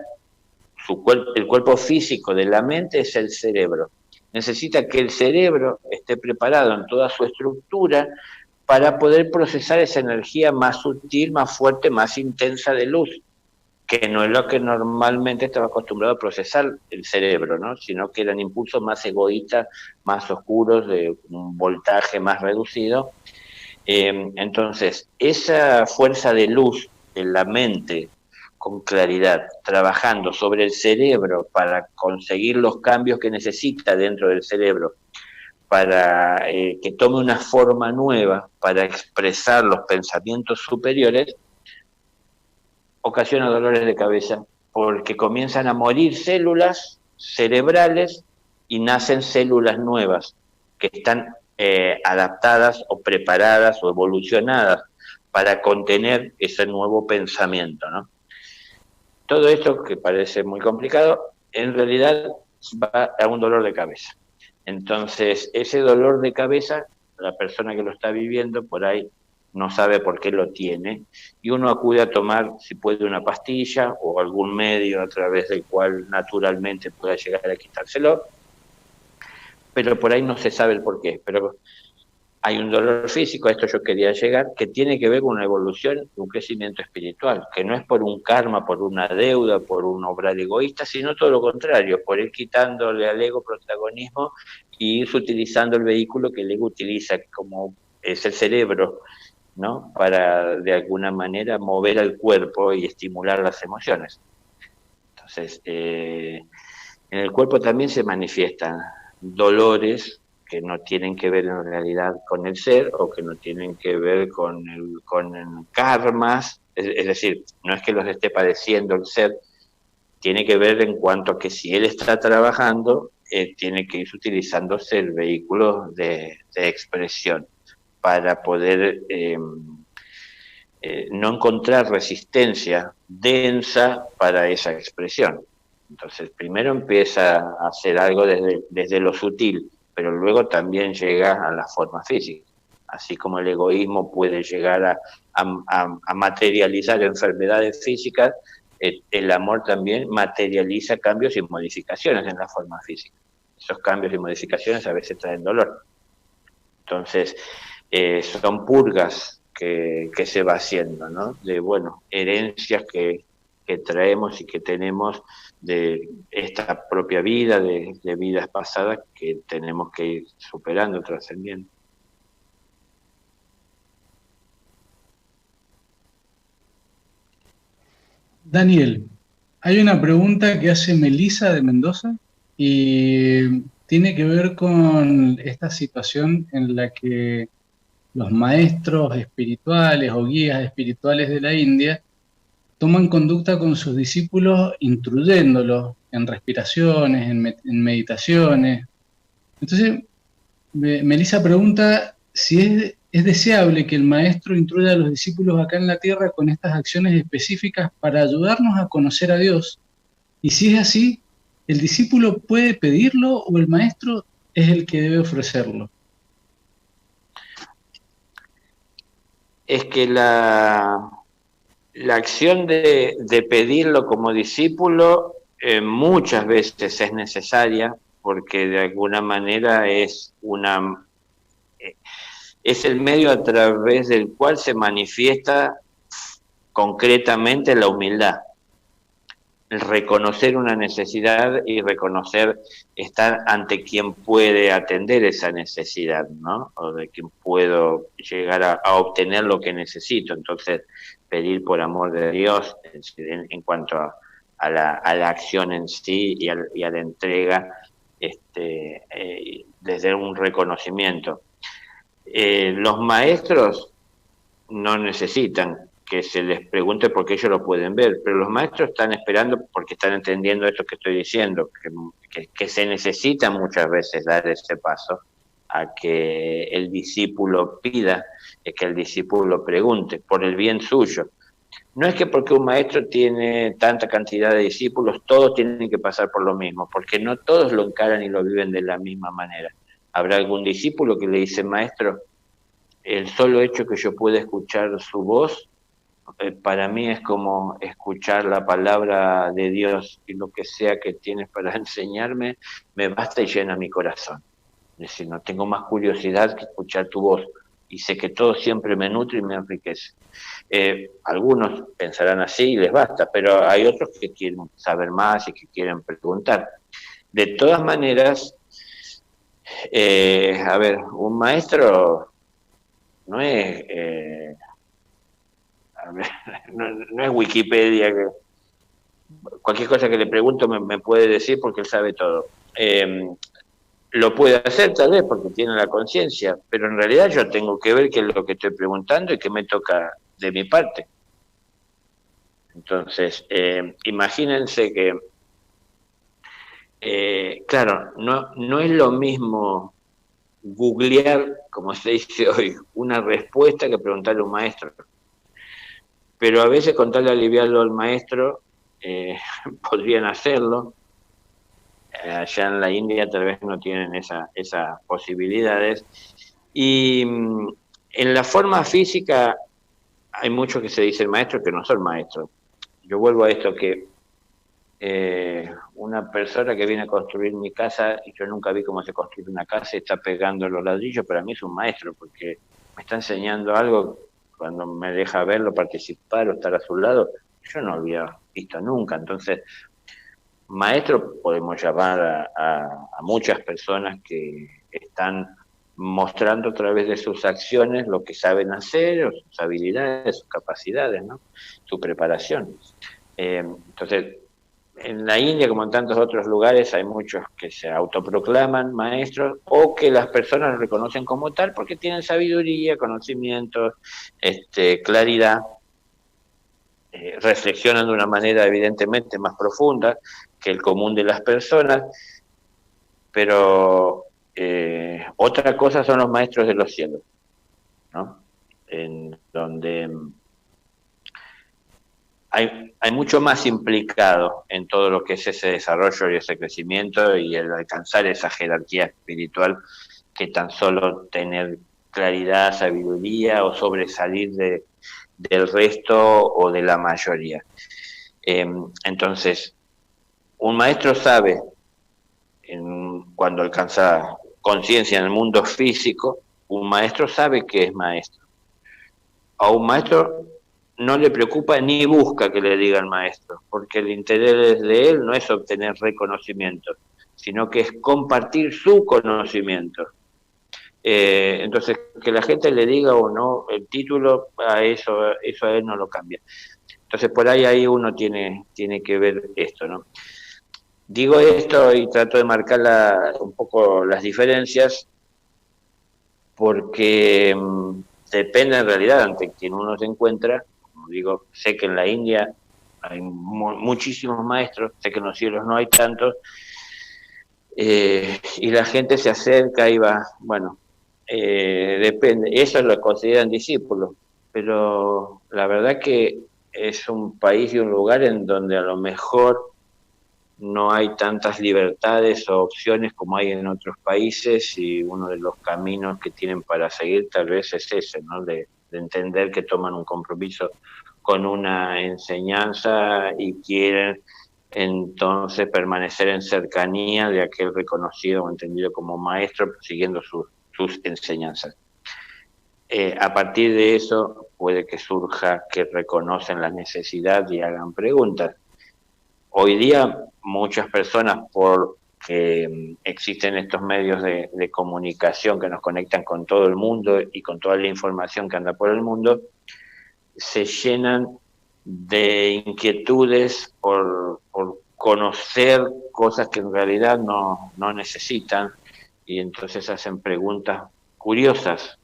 [SPEAKER 3] el cuerpo físico de la mente es el cerebro. Necesita que el cerebro esté preparado en toda su estructura para poder procesar esa energía más sutil, más fuerte, más intensa de luz, que no es lo que normalmente estaba acostumbrado a procesar el cerebro, ¿no? Sino que eran impulsos más egoístas, más oscuros, de un voltaje más reducido. Entonces, esa fuerza de luz de la mente con claridad, trabajando sobre el cerebro para conseguir los cambios que necesita dentro del cerebro, para que tome una forma nueva, para expresar los pensamientos superiores, ocasiona dolores de cabeza, porque comienzan a morir células cerebrales y nacen células nuevas que están adaptadas o preparadas o evolucionadas para contener ese nuevo pensamiento, ¿no? Todo esto, que parece muy complicado, en realidad va a un dolor de cabeza. Entonces, ese dolor de cabeza, la persona que lo está viviendo por ahí no sabe por qué lo tiene, y uno acude a tomar, si puede, una pastilla o algún medio a través del cual naturalmente pueda llegar a quitárselo, pero por ahí no se sabe el por qué. Pero hay un dolor físico, a esto yo quería llegar, que tiene que ver con una evolución, un crecimiento espiritual, que no es por un karma, por una deuda, por un obrar egoísta, sino todo lo contrario, por ir quitándole al ego protagonismo y ir utilizando el vehículo que el ego utiliza, como es el cerebro, ¿no? Para de alguna manera mover al cuerpo y estimular las emociones. Entonces, en el cuerpo también se manifiestan dolores que no tienen que ver en realidad con el ser o que no tienen que ver con karmas, es decir, no es que los esté padeciendo el ser, tiene que ver en cuanto a que si él está trabajando, tiene que ir utilizándose el vehículo de expresión para poder no encontrar resistencia densa para esa expresión. Entonces, primero empieza a hacer algo desde lo sutil, pero luego también llega a la forma física. Así como el egoísmo puede llegar a materializar enfermedades físicas, el amor también materializa cambios y modificaciones en la forma física. Esos cambios y modificaciones a veces traen dolor. Entonces, son purgas que se va haciendo, ¿no? De, bueno, herencias que traemos y que tenemos de esta propia vida, de vidas pasadas, que tenemos que ir superando, trascendiendo.
[SPEAKER 2] Daniel, hay una pregunta que hace Melissa de Mendoza y tiene que ver con esta situación en la que los maestros espirituales o guías espirituales de la India toman conducta con sus discípulos intruyéndolos en respiraciones, en meditaciones. Entonces, Melissa pregunta si es deseable que el maestro intruya a los discípulos acá en la tierra con estas acciones específicas para ayudarnos a conocer a Dios. Y si es así, ¿el discípulo puede pedirlo o el maestro es el que debe ofrecerlo?
[SPEAKER 3] Es que la acción de pedirlo como discípulo muchas veces es necesaria, porque de alguna manera es el medio a través del cual se manifiesta concretamente la humildad. El reconocer una necesidad y reconocer estar ante quien puede atender esa necesidad, ¿no? O de quien puedo llegar a obtener lo que necesito. Entonces, pedir por amor de Dios en cuanto a la acción en sí y a la entrega, desde un reconocimiento. Los maestros no necesitan que se les pregunte porque ellos lo pueden ver, pero los maestros están esperando porque están entendiendo esto que estoy diciendo, que se necesita muchas veces dar ese paso a que el discípulo pida, que el discípulo pregunte por el bien suyo. No es que porque un maestro tiene tanta cantidad de discípulos, todos tienen que pasar por lo mismo, porque no todos lo encaran y lo viven de la misma manera. Habrá algún discípulo que le dice, maestro, el solo hecho que yo pueda escuchar su voz, para mí es como escuchar la palabra de Dios, y lo que sea que tienes para enseñarme, me basta y llena mi corazón. Es decir, no tengo más curiosidad que escuchar tu voz, y sé que todo siempre me nutre y me enriquece. Algunos pensarán así y les basta, pero hay otros que quieren saber más y que quieren preguntar. De todas maneras, a ver, un maestro no es, no es Wikipedia, que cualquier cosa que le pregunto me puede decir porque él sabe todo. Lo puede hacer tal vez porque tiene la conciencia, pero en realidad yo tengo que ver qué es lo que estoy preguntando y qué me toca de mi parte. Entonces, imagínense que, claro, no es lo mismo googlear, como se dice hoy, una respuesta que preguntarle a un maestro. Pero a veces con tal de aliviarlo al maestro, podrían hacerlo. Allá en la India tal vez no tienen esas posibilidades. Y en la forma física hay mucho que se dice el maestro que no son maestros. Yo vuelvo a esto que una persona que viene a construir mi casa, y yo nunca vi cómo se construye una casa, y está pegando los ladrillos, para mí es un maestro, porque me está enseñando algo cuando me deja verlo, participar o estar a su lado, yo no había visto nunca. Entonces, maestro podemos llamar a muchas personas que están mostrando a través de sus acciones lo que saben hacer, o sus habilidades, sus capacidades, ¿no? Su preparación. Entonces, en la India, como en tantos otros lugares, hay muchos que se autoproclaman maestros o que las personas lo reconocen como tal porque tienen sabiduría, conocimientos, claridad, reflexionan de una manera evidentemente más profunda que el común de las personas, pero otra cosa son los maestros de los cielos, ¿no? En donde hay mucho más implicado en todo lo que es ese desarrollo y ese crecimiento y el alcanzar esa jerarquía espiritual que tan solo tener claridad, sabiduría o sobresalir del resto o de la mayoría. Entonces, un maestro sabe, cuando alcanza conciencia en el mundo físico, un maestro sabe que es maestro. A un maestro no le preocupa ni busca que le diga al maestro, porque el interés de él no es obtener reconocimiento, sino que es compartir su conocimiento. Entonces, que la gente le diga o no el título, eso a él no lo cambia. Entonces, por ahí uno tiene que ver esto, ¿no? Digo esto y trato de marcar un poco las diferencias, porque depende en realidad ante quien uno se encuentra. Como digo, sé que en la India hay muchísimos maestros, sé que en los cielos no hay tantos, y la gente se acerca y va, bueno, depende, eso lo consideran discípulos, pero la verdad que es un país y un lugar en donde a lo mejor no hay tantas libertades o opciones como hay en otros países, y uno de los caminos que tienen para seguir tal vez es ese, ¿no? De entender que toman un compromiso con una enseñanza y quieren entonces permanecer en cercanía de aquel reconocido o entendido como maestro, siguiendo sus enseñanzas. A partir de eso puede que surja que reconocen la necesidad y hagan preguntas. Hoy día muchas personas, porque existen estos medios de comunicación que nos conectan con todo el mundo y con toda la información que anda por el mundo, se llenan de inquietudes por conocer cosas que en realidad no necesitan, y entonces hacen preguntas curiosas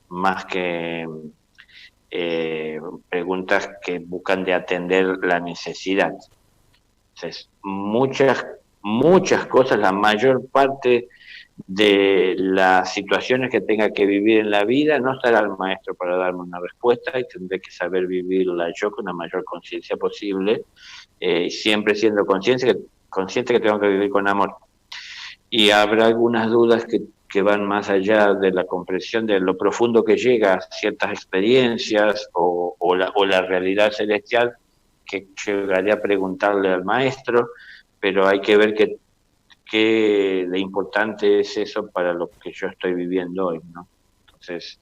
[SPEAKER 3] más que preguntas que buscan de atender la necesidad. Entonces, muchas cosas, la mayor parte de las situaciones que tenga que vivir en la vida, no estará el maestro para darme una respuesta, y tendré que saber vivirla yo con la mayor conciencia posible, siempre siendo consciente que tengo que vivir con amor. Y habrá algunas dudas que van más allá de la comprensión de lo profundo que llega a ciertas experiencias o la realidad celestial, que llegaré a preguntarle al maestro, pero hay que ver qué de importante es eso para lo que yo estoy viviendo hoy, ¿no? Entonces,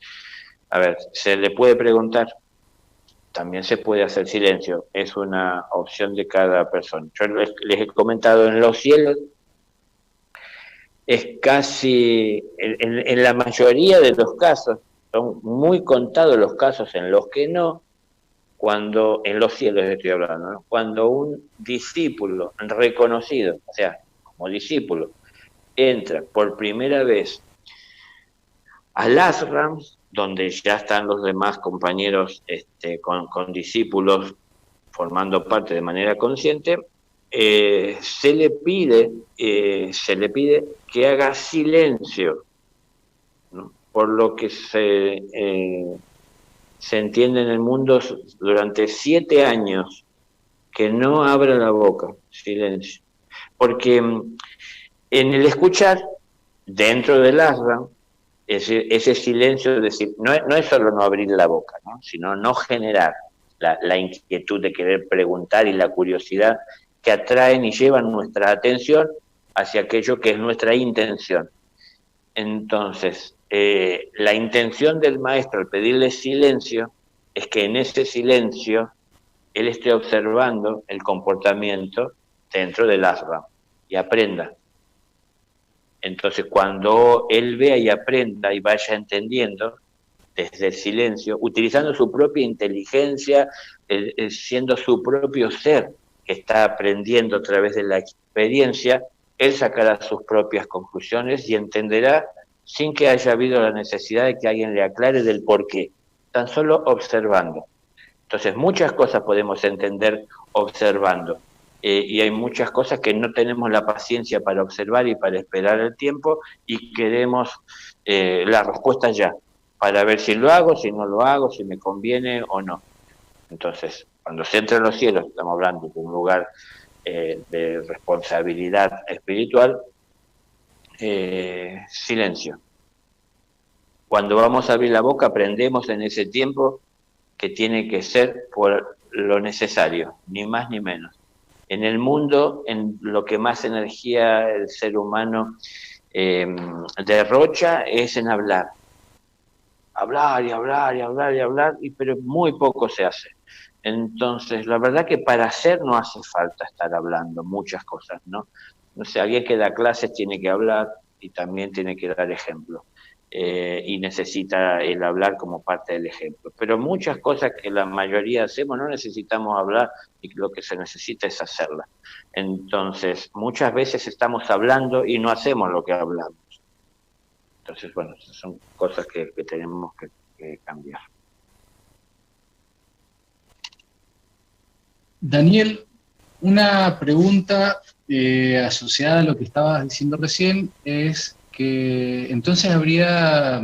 [SPEAKER 3] a ver, se le puede preguntar, también se puede hacer silencio, es una opción de cada persona. Yo les he comentado, en los cielos es casi, en la mayoría de los casos, son muy contados los casos en los que no, cuando, en los cielos estoy hablando, ¿no? Cuando un discípulo reconocido, o sea, como discípulo, entra por primera vez al ashram, donde ya están los demás compañeros con discípulos formando parte de manera consciente, se le pide que haga silencio, ¿no? Por lo que se entiende en el mundo durante 7 años, que no abra la boca, silencio. Porque en el escuchar, dentro del ashram, ese silencio, es decir, no es solo no abrir la boca, ¿no? Sino no generar la inquietud de querer preguntar y la curiosidad que atraen y llevan nuestra atención hacia aquello que es nuestra intención. Entonces, la intención del maestro al pedirle silencio es que en ese silencio él esté observando el comportamiento dentro del ashram y aprenda. Entonces, cuando él vea y aprenda y vaya entendiendo desde el silencio, utilizando su propia inteligencia, siendo su propio ser que está aprendiendo a través de la experiencia, él sacará sus propias conclusiones y entenderá sin que haya habido la necesidad de que alguien le aclare del por qué, tan solo observando. Entonces, muchas cosas podemos entender observando. Y hay muchas cosas que no tenemos la paciencia para observar y para esperar el tiempo, y queremos la respuesta ya, para ver si lo hago, si no lo hago, si me conviene o no. Entonces, cuando se entra en los cielos, estamos hablando de un lugar de responsabilidad espiritual, silencio. Cuando vamos a abrir la boca, aprendemos en ese tiempo que tiene que ser por lo necesario, ni más ni menos. En el mundo, en lo que más energía el ser humano derrocha es en hablar. Hablar y hablar y hablar y hablar, pero muy poco se hace. Entonces, la verdad que para hacer no hace falta estar hablando muchas cosas, ¿no? No sé, alguien que da clases tiene que hablar y también tiene que dar ejemplo. Y necesita el hablar como parte del ejemplo. Pero muchas cosas que la mayoría hacemos no necesitamos hablar y lo que se necesita es hacerlas. Entonces, muchas veces estamos hablando y no hacemos lo que hablamos. Entonces, bueno, son cosas que tenemos que cambiar.
[SPEAKER 2] Daniel, una pregunta asociada a lo que estabas diciendo recién es que entonces habría,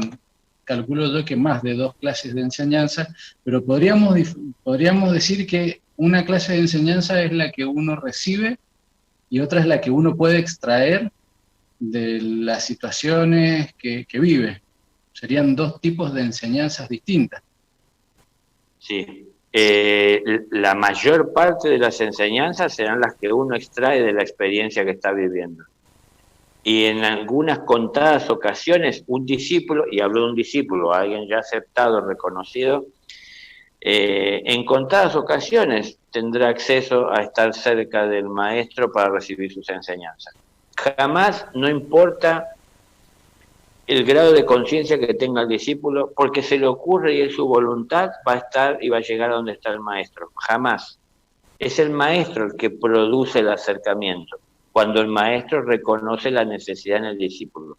[SPEAKER 2] calculo yo que más de 2 clases de enseñanza, pero podríamos decir que una clase de enseñanza es la que uno recibe y otra es la que uno puede extraer de las situaciones que vive. Serían 2 tipos de enseñanzas distintas.
[SPEAKER 3] Sí. La mayor parte de las enseñanzas serán las que uno extrae de la experiencia que está viviendo. Y en algunas contadas ocasiones, un discípulo, y hablo de un discípulo, alguien ya aceptado, reconocido, en contadas ocasiones tendrá acceso a estar cerca del maestro para recibir sus enseñanzas. Jamás, no importa el grado de conciencia que tenga el discípulo, porque se le ocurre y es su voluntad, va a estar y va a llegar a donde está el maestro. Jamás. Es el maestro el que produce el acercamiento, cuando el maestro reconoce la necesidad en el discípulo,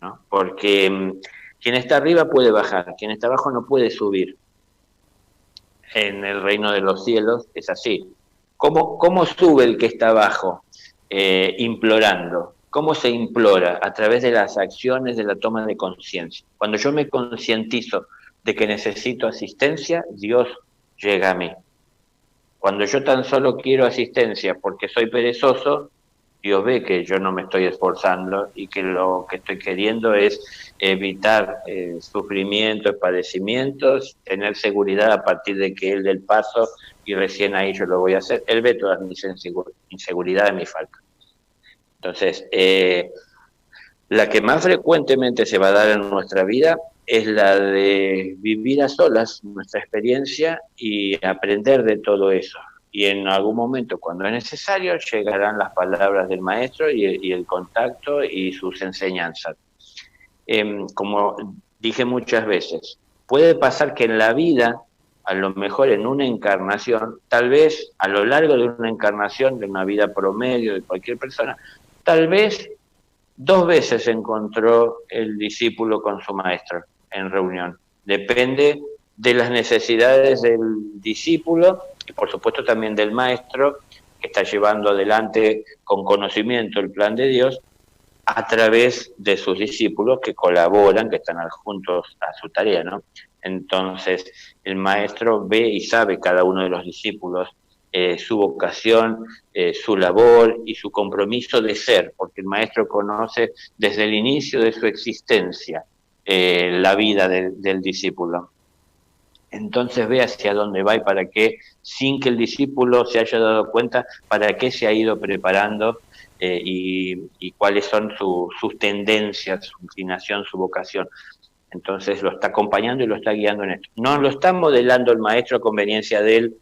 [SPEAKER 3] ¿no? Porque quien está arriba puede bajar, quien está abajo no puede subir. En el reino de los cielos es así. ¿Cómo sube el que está abajo? Implorando. ¿Cómo se implora? A través de las acciones de la toma de conciencia. Cuando yo me concientizo de que necesito asistencia, Dios llega a mí. Cuando yo tan solo quiero asistencia porque soy perezoso, Dios ve que yo no me estoy esforzando y que lo que estoy queriendo es evitar sufrimientos, padecimientos, tener seguridad a partir de que Él dé el paso y recién ahí yo lo voy a hacer. Él ve todas mis inseguridades, mis faltas. Entonces, la que más frecuentemente se va a dar en nuestra vida es la de vivir a solas nuestra experiencia y aprender de todo eso. Y en algún momento, cuando es necesario, llegarán las palabras del maestro y el contacto y sus enseñanzas. Como dije muchas veces, puede pasar que en la vida, a lo mejor en una encarnación, tal vez a lo largo de una encarnación, de una vida promedio de cualquier persona, tal vez 2 veces se encontró el discípulo con su maestro en reunión. Depende de las necesidades del discípulo y por supuesto también del maestro que está llevando adelante con conocimiento el plan de Dios a través de sus discípulos que colaboran, que están juntos a su tarea, ¿no? Entonces el maestro ve y sabe cada uno de los discípulos su vocación, su labor y su compromiso de ser, porque el maestro conoce desde el inicio de su existencia la vida del discípulo. Entonces ve hacia dónde va y para qué, sin que el discípulo se haya dado cuenta, para qué se ha ido preparando y cuáles son sus tendencias, su inclinación, su vocación. Entonces lo está acompañando y lo está guiando en esto. No lo está modelando el maestro a conveniencia de él,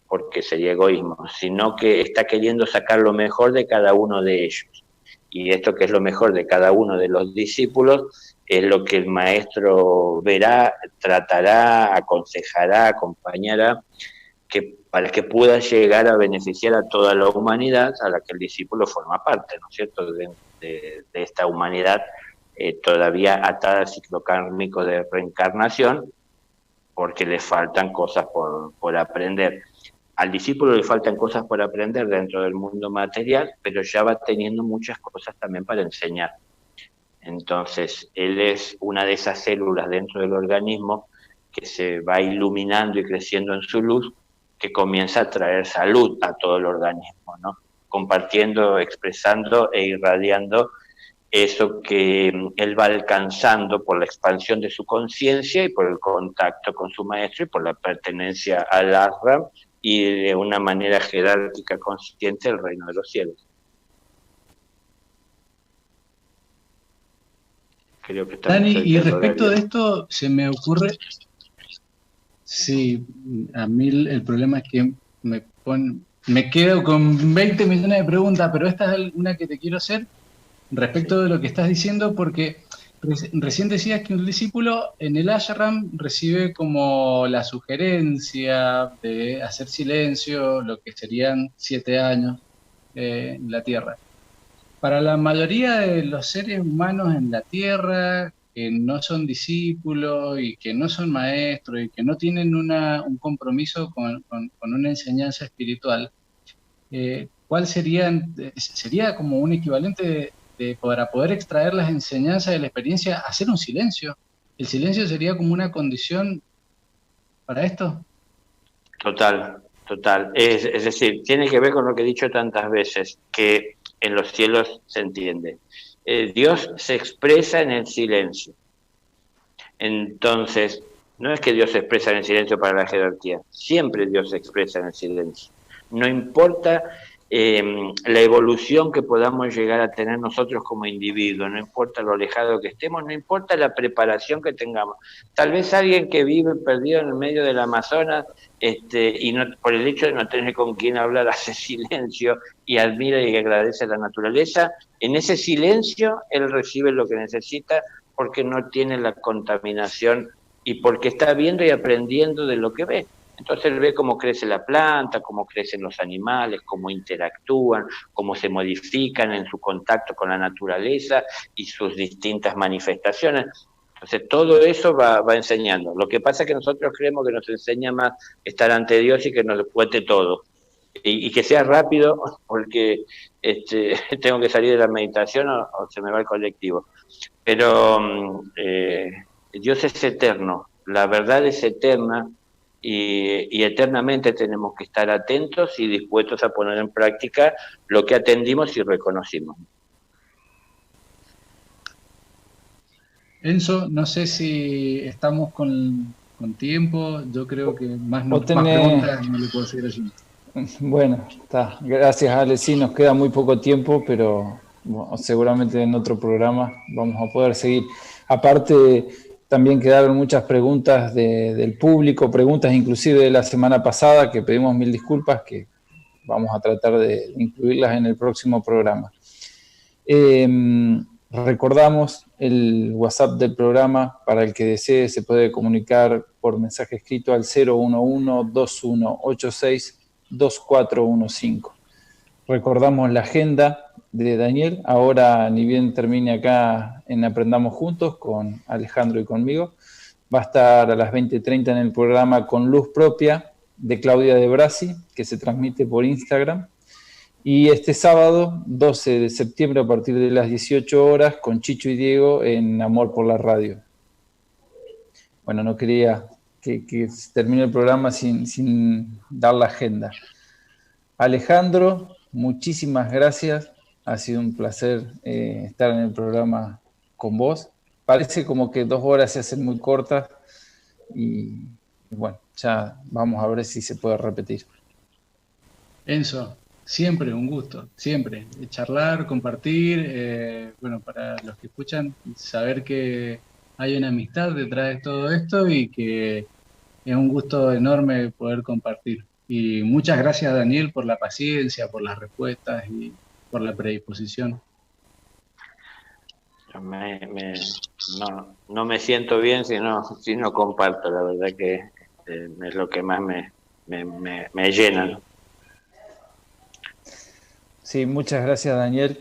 [SPEAKER 3] porque sería egoísmo, sino que está queriendo sacar lo mejor de cada uno de ellos. Y esto que es lo mejor de cada uno de los discípulos es lo que el maestro verá, tratará, aconsejará, acompañará, para que pueda llegar a beneficiar a toda la humanidad a la que el discípulo forma parte, ¿no es cierto?, de esta humanidad todavía atada al ciclo kármico de reencarnación, porque le faltan cosas por aprender. Al discípulo le faltan cosas por aprender dentro del mundo material, pero ya va teniendo muchas cosas también para enseñar. Entonces, él es una de esas células dentro del organismo que se va iluminando y creciendo en su luz, que comienza a traer salud a todo el organismo, ¿no? Compartiendo, expresando e irradiando eso que él va alcanzando por la expansión de su conciencia y por el contacto con su maestro y por la pertenencia al ashram y de una manera jerárquica consciente el reino de los cielos. Creo que
[SPEAKER 2] Dani, y respecto de esto, se me ocurre, sí, a mí el problema es que me quedo con 20 millones de preguntas, pero esta es una que te quiero hacer respecto de lo que estás diciendo, porque recién decías que un discípulo en el ashram recibe como la sugerencia de hacer silencio, lo que serían 7 años en la Tierra. Para la mayoría de los seres humanos en la Tierra, que no son discípulos y que no son maestros y que no tienen un compromiso con una enseñanza espiritual, ¿cuál sería como un equivalente para poder extraer las enseñanzas de la experiencia, hacer un silencio? ¿El silencio sería como una condición para esto?
[SPEAKER 3] Total, total. Es decir, tiene que ver con lo que he dicho tantas veces, que en los cielos se entiende. Dios se expresa en el silencio. Entonces, no es que Dios se expresa en el silencio para la jerarquía, siempre Dios se expresa en el silencio. No importa la evolución que podamos llegar a tener nosotros como individuos, no importa lo alejado que estemos, no importa la preparación que tengamos. Tal vez alguien que vive perdido en el medio del Amazonas y no, por el hecho de no tener con quién hablar hace silencio y admira y agradece a la naturaleza, en ese silencio él recibe lo que necesita porque no tiene la contaminación y porque está viendo y aprendiendo de lo que ve. Entonces él ve cómo crece la planta, cómo crecen los animales, cómo interactúan, cómo se modifican en su contacto con la naturaleza y sus distintas manifestaciones. Entonces todo eso va enseñando. Lo que pasa es que nosotros creemos que nos enseña más estar ante Dios y que nos cuente todo. Y que sea rápido porque tengo que salir de la meditación o se me va el colectivo. Pero Dios es eterno, la verdad es eterna y eternamente tenemos que estar atentos y dispuestos a poner en práctica lo que atendimos y reconocimos.
[SPEAKER 2] Enzo, no sé si estamos con tiempo, yo creo que más preguntas no le puedo seguir haciendo.
[SPEAKER 1] Bueno, está. Gracias, Ale. Sí, nos queda muy poco tiempo, pero bueno, seguramente en otro programa vamos a poder seguir. Aparte, también quedaron muchas preguntas del público, preguntas inclusive de la semana pasada, que pedimos mil disculpas, que vamos a tratar de incluirlas en el próximo programa. Recordamos el WhatsApp del programa, para el que desee se puede comunicar por mensaje escrito al 011-2186-2415. Recordamos la agenda de Daniel, ahora ni bien termine acá en Aprendamos Juntos con Alejandro y conmigo, va a estar a las 20:30 en el programa Con Luz Propia de Claudia de Brasi, que se transmite por Instagram. Y este sábado, 12 de septiembre, a partir de las 18 horas, con Chicho y Diego en Amor por la Radio. Bueno, no quería que termine el programa sin dar la agenda. Alejandro, muchísimas gracias. Ha sido un placer estar en el programa con vos. Parece como que 2 horas se hacen muy cortas y bueno, ya vamos a ver si se puede repetir.
[SPEAKER 2] Enzo, siempre un gusto, siempre. Charlar, compartir, bueno, para los que escuchan, saber que hay una amistad detrás de todo esto y que es un gusto enorme poder compartir. Y muchas gracias, Daniel, por la paciencia, por las respuestas y por la predisposición.
[SPEAKER 3] No me siento bien si no comparto, la verdad que es lo que más me llena, ¿no?
[SPEAKER 1] Sí, muchas gracias, Daniel.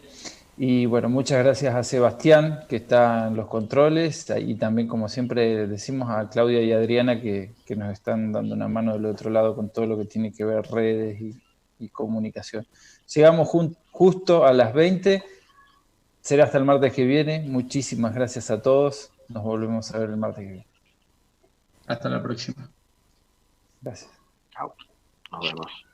[SPEAKER 1] Y bueno, muchas gracias a Sebastián, que está en los controles, y también, como siempre, decimos a Claudia y Adriana que nos están dando una mano del otro lado con todo lo que tiene que ver redes y comunicación. Llegamos justo a las 20. Será hasta el martes que viene. Muchísimas gracias a todos. Nos volvemos a ver el martes que viene.
[SPEAKER 2] Hasta la próxima.
[SPEAKER 1] Gracias.
[SPEAKER 3] Chao. Nos vemos.